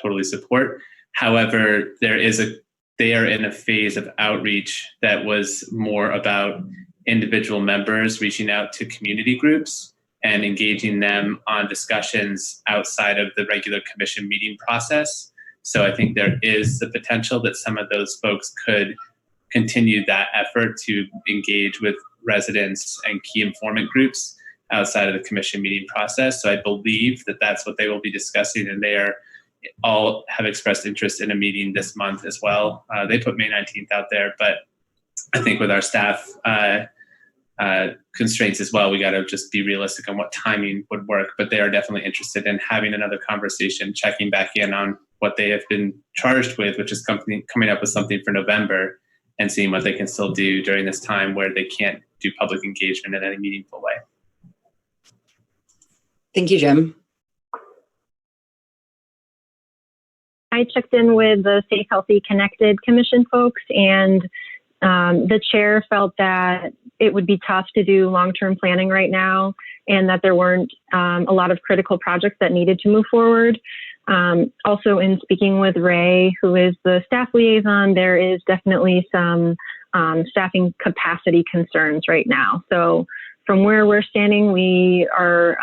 totally support. However, they are in a phase of outreach that was more about individual members reaching out to community groups and engaging them on discussions outside of the regular commission meeting process. So I think there is the potential that some of those folks could continue that effort to engage with residents and key informant groups outside of the commission meeting process. So I believe that that's what they will be discussing, and they all have expressed interest in a meeting this month as well. They put May 19th out there, but I think with our staff constraints as well, we got to just be realistic on what timing would work. But they are definitely interested in having another conversation, checking back in on what they have been charged with, which is coming up with something for November and seeing what they can still do during this time where they can't do public engagement in any meaningful way. Thank you, Jim. I checked in with the Safe, Healthy, Connected Commission folks, and the chair felt that it would be tough to do long-term planning right now, and that there weren't a lot of critical projects that needed to move forward. Also, in speaking with Ray, who is the staff liaison, there is definitely some staffing capacity concerns right now. So from where we're standing, we are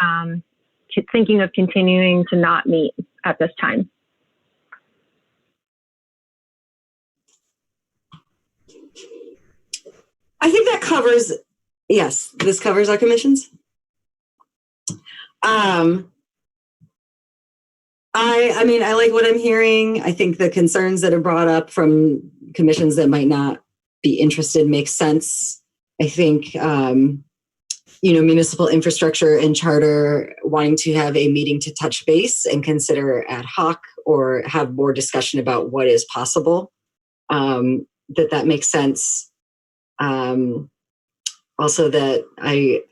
thinking of continuing to not meet at this time. I think that covers, yes, this covers our commissions. I mean, I like what I'm hearing. I think the concerns that are brought up from commissions that might not be interested make sense. I think, municipal infrastructure and charter wanting to have a meeting to touch base and consider ad hoc or have more discussion about what is possible, that makes sense. Also that I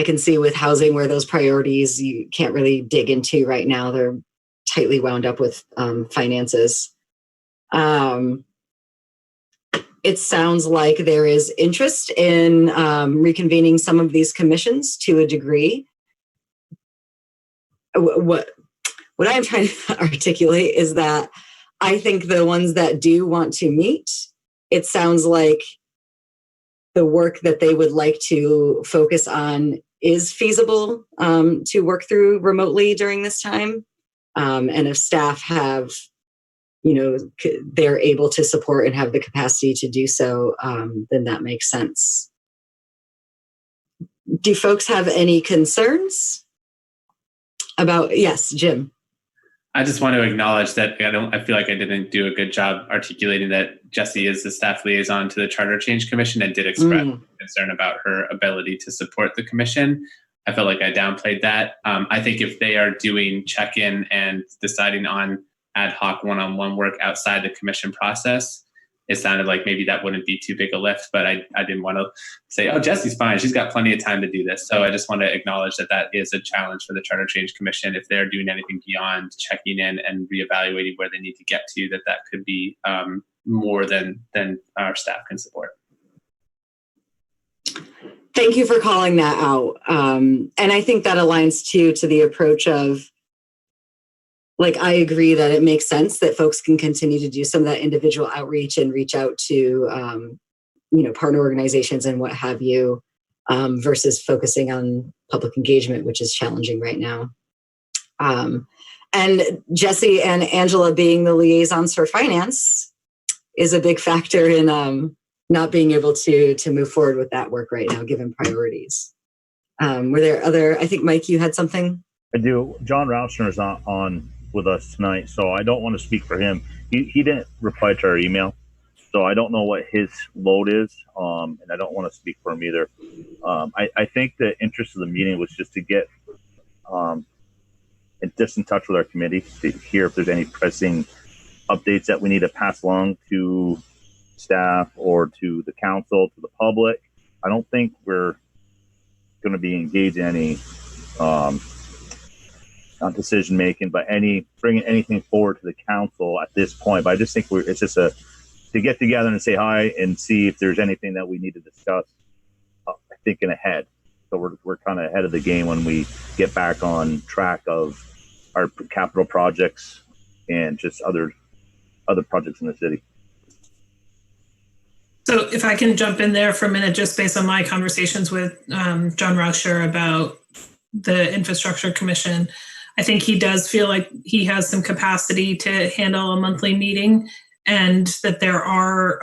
can see with housing where those priorities you can't really dig into right now. They're tightly wound up with finances. It sounds like there is interest in reconvening some of these commissions to a degree. What I'm trying to articulate is that I think the ones that do want to meet, it sounds like the work that they would like to focus on is feasible to work through remotely during this time. And if staff have, they're able to support and have the capacity to do so, then that makes sense. Do folks have any concerns about, yes, Jim? I just want to acknowledge that I feel like I didn't do a good job articulating that Jessie is the staff liaison to the Charter Change Commission and did express concern about her ability to support the commission. I felt like I downplayed that. I think if they are doing check-in and deciding on ad hoc one-on-one work outside the commission process, it sounded like maybe that wouldn't be too big a lift, but I didn't want to say, oh, Jessie's fine. She's got plenty of time to do this. So I just want to acknowledge that that is a challenge for the Charter Change Commission. If they're doing anything beyond checking in and reevaluating where they need to get to, that could be more than our staff can support. Thank you for calling that out. And I think that aligns to the approach of, I agree that it makes sense that folks can continue to do some of that individual outreach and reach out to, partner organizations and what have you, versus focusing on public engagement, which is challenging right now. And Jessie and Angela being the liaisons for finance is a big factor in not being able to move forward with that work right now, given priorities. Were there other, I think, Mike, you had something? I do. John Rauschner is not on with us tonight, so I don't want to speak for him. He didn't reply to our email, so I don't know what his load is, and I don't want to speak for him either. I think the interest of the meeting was just to get in touch with our committee to hear if there's any pressing updates that we need to pass along to staff or to the council, to the public. I don't think we're going to be engaged in any not decision making, but bringing anything forward to the council at this point. But I just think it's just to get together and say hi and see if there's anything that we need to discuss. Thinking ahead, so we're kind of ahead of the game when we get back on track of our capital projects and just other projects in the city. So if I can jump in there for a minute, just based on my conversations with John Rauscher about the Infrastructure Commission, I think he does feel like he has some capacity to handle a monthly meeting, and that there are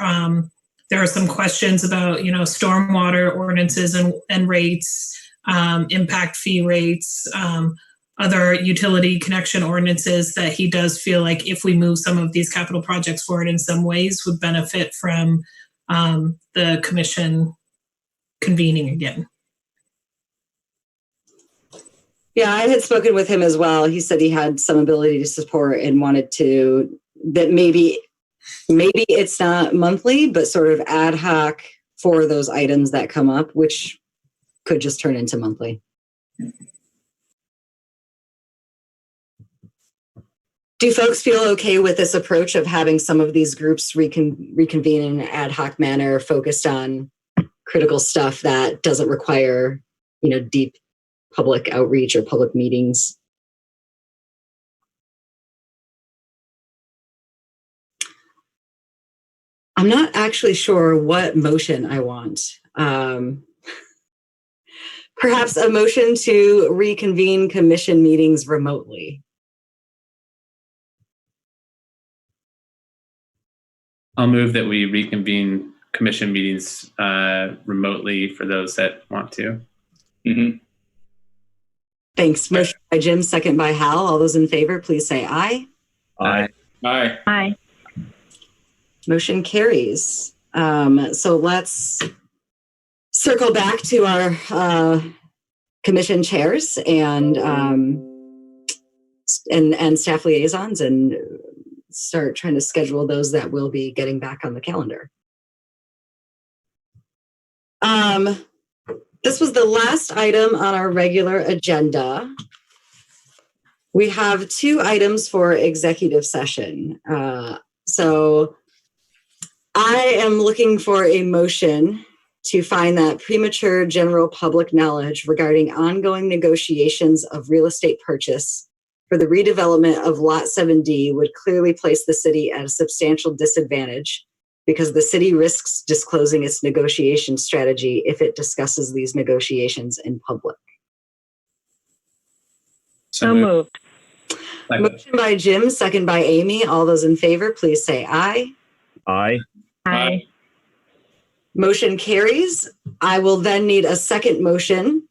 some questions about, stormwater ordinances and rates, impact fee rates, other utility connection ordinances that he does feel like if we move some of these capital projects forward in some ways would benefit from the commission convening again. Yeah, I had spoken with him as well. He said he had some ability to support and wanted to, that maybe it's not monthly, but sort of ad hoc for those items that come up, which could just turn into monthly. Do folks feel okay with this approach of having some of these groups reconvene in an ad hoc manner focused on critical stuff that doesn't require, deep public outreach or public meetings? I'm not actually sure what motion I want. Perhaps a motion to reconvene commission meetings remotely. I'll move that we reconvene commission meetings remotely for those that want to. Mm-hmm. Thanks. Motion by Jim, second by Hal. All those in favor, please say aye. Aye. Aye. Aye. Motion carries. So let's circle back to our commission chairs and staff liaisons and start trying to schedule those that will be getting back on the calendar. This was the last item on our regular agenda. We have 2 items for executive session. So I am looking for a motion to find that premature general public knowledge regarding ongoing negotiations of real estate purchase for the redevelopment of Lot 7D would clearly place the city at a substantial disadvantage because the city risks disclosing its negotiation strategy if it discusses these negotiations in public. So moved. Motion by Jim, second by Amy. All those in favor, please say aye. Aye. Aye. Motion carries. I will then need a second motion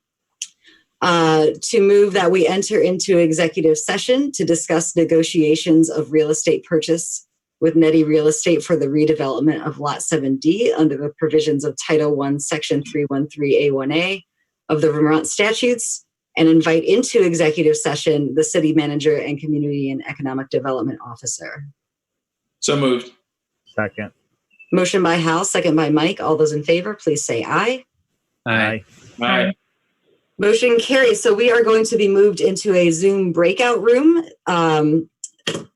to move that we enter into executive session to discuss negotiations of real estate purchase with Nettie Real Estate for the redevelopment of Lot 7D under the provisions of Title I, Section 313A1A of the Vermont statutes, and invite into executive session the city manager and community and economic development officer. So moved. Second. Motion by Hal, second by Mike. All those in favor, please say aye. Aye. Aye. Motion carries. So we are going to be moved into a Zoom breakout room.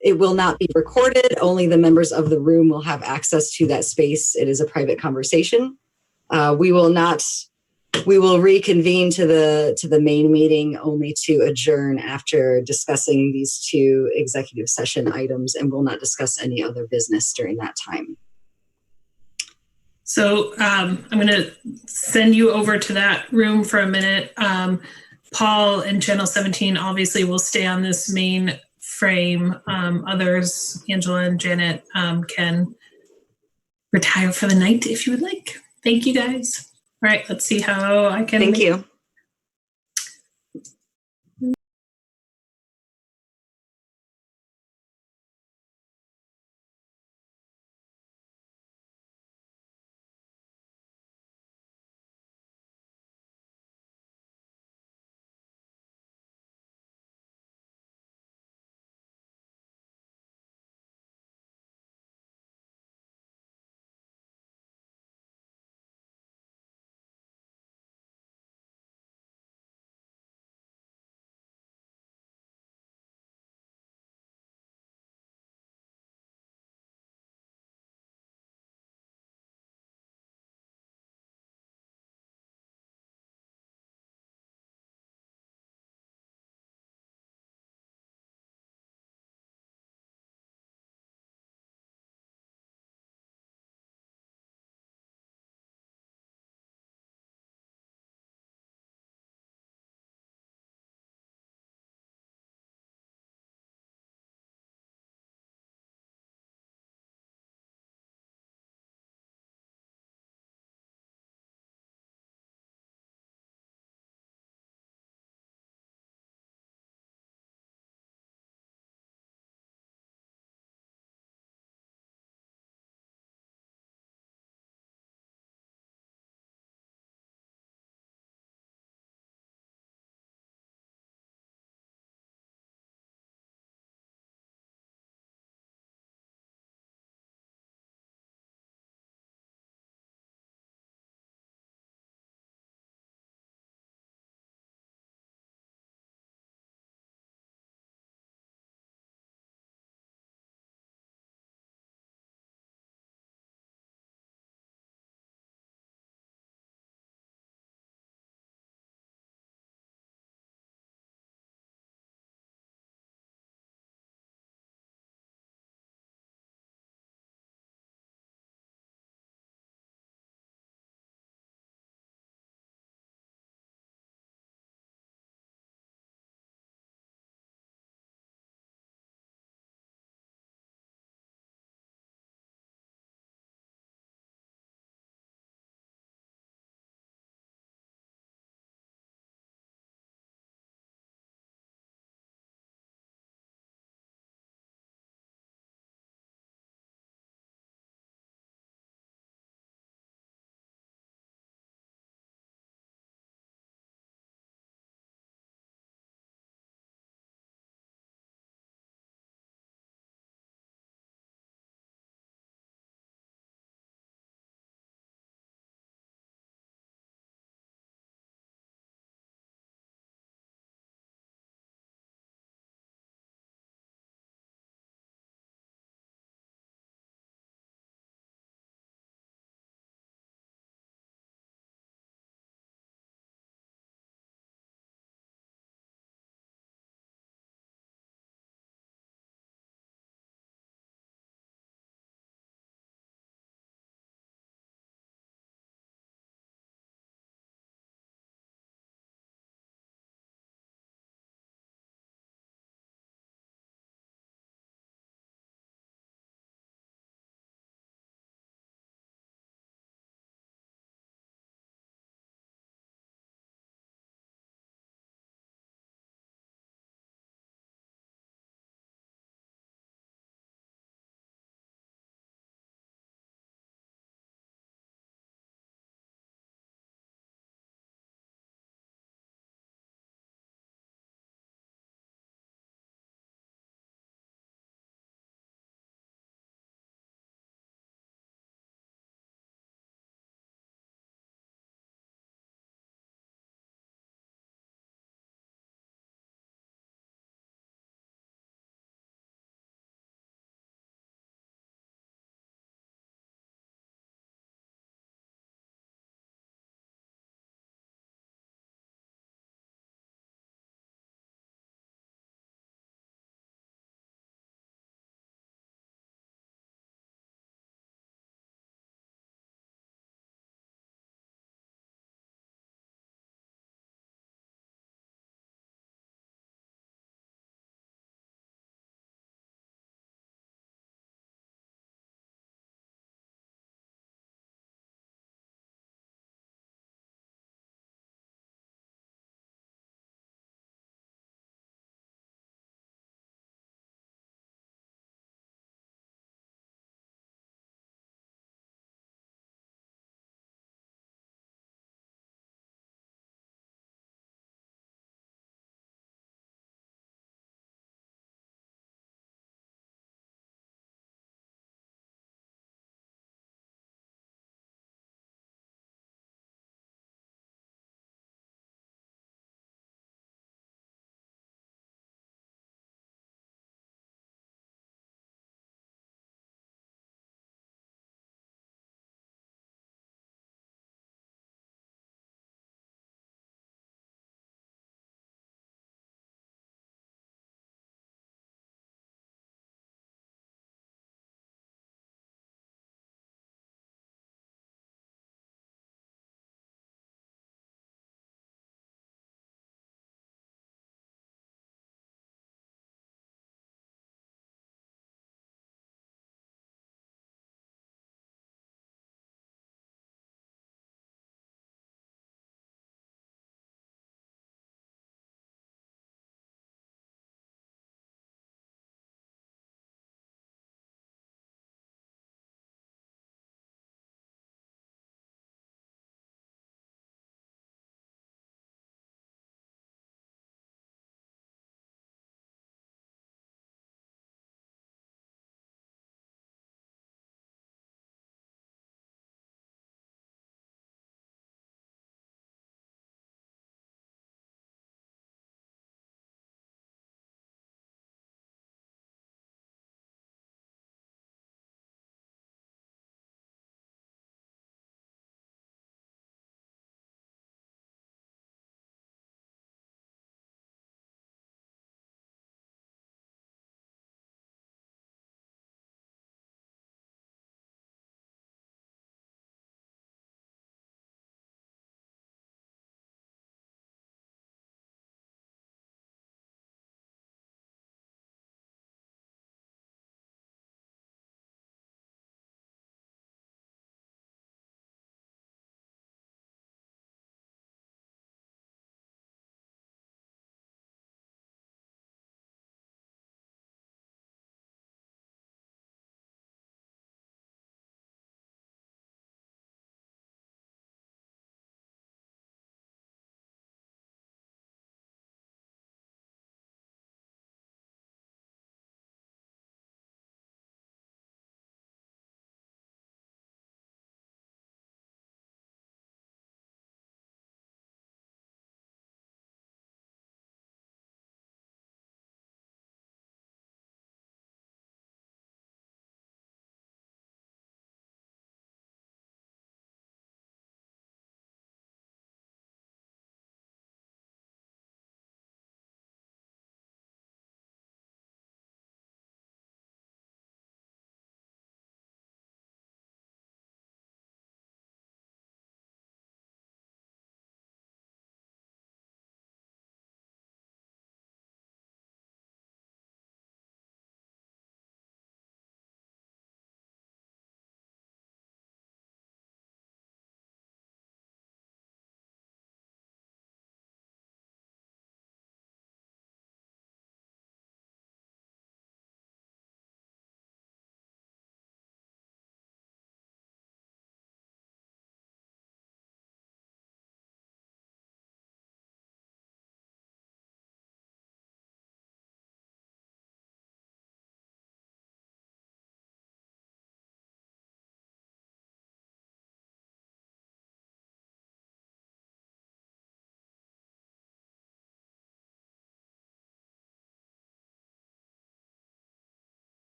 It will not be recorded. Only the members of the room will have access to that space. It is a private conversation. We will reconvene to the main meeting only to adjourn after discussing these 2 executive session items, and will not discuss any other business during that time. So I'm going to send you over to that room for a minute. Paul and Channel 17 obviously will stay on this main frame. Others, Angela and Janet, can retire for the night if you would like. Thank you, guys. All right, let's see how I can. Thank you.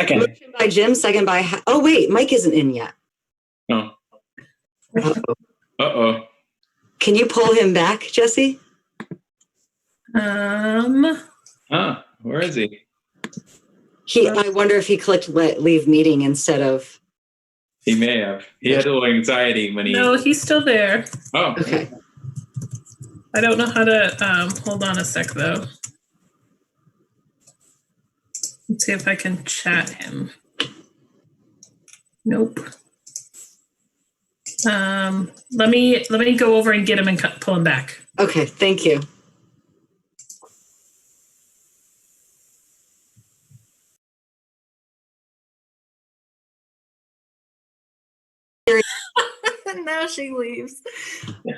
Second. Motion by Jim, second by, oh wait, Mike isn't in yet. No. Uh-oh. Uh-oh. Can you pull him back, Jessie? Where is he? I wonder if he clicked leave meeting instead of. He may have. He had a little anxiety when he. No, he's still there. Oh. Okay. I don't know how to, hold on a sec though. Let's see if I can chat him. Nope. Let me go over and get him and pull him back. Okay, thank you. Now she leaves.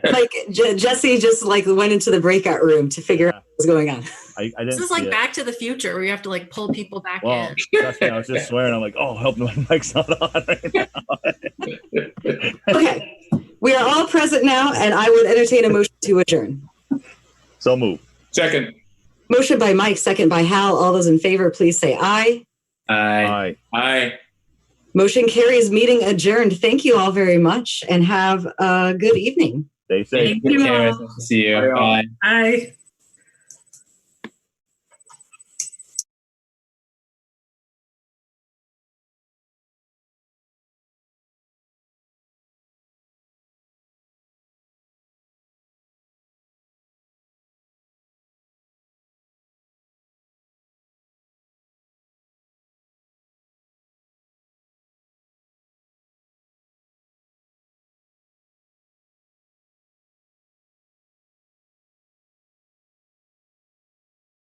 Like Jessie just like went into the breakout room to figure out what was going on. I didn't This is see like it. Back to the Future, where you have to like pull people back Well, in. trust me, I was just swearing. I'm like, oh, help my mic's not on right now. Okay, we are all present now, and I would entertain a motion to adjourn. So move. Second. Motion by Mike, second by Hal. All those in favor, please say aye. Aye. Aye. Motion carries. Meeting adjourned. Thank you all very much, and have a good evening. Stay safe. Thank you. Nice to see you. Bye, all. Bye. Bye.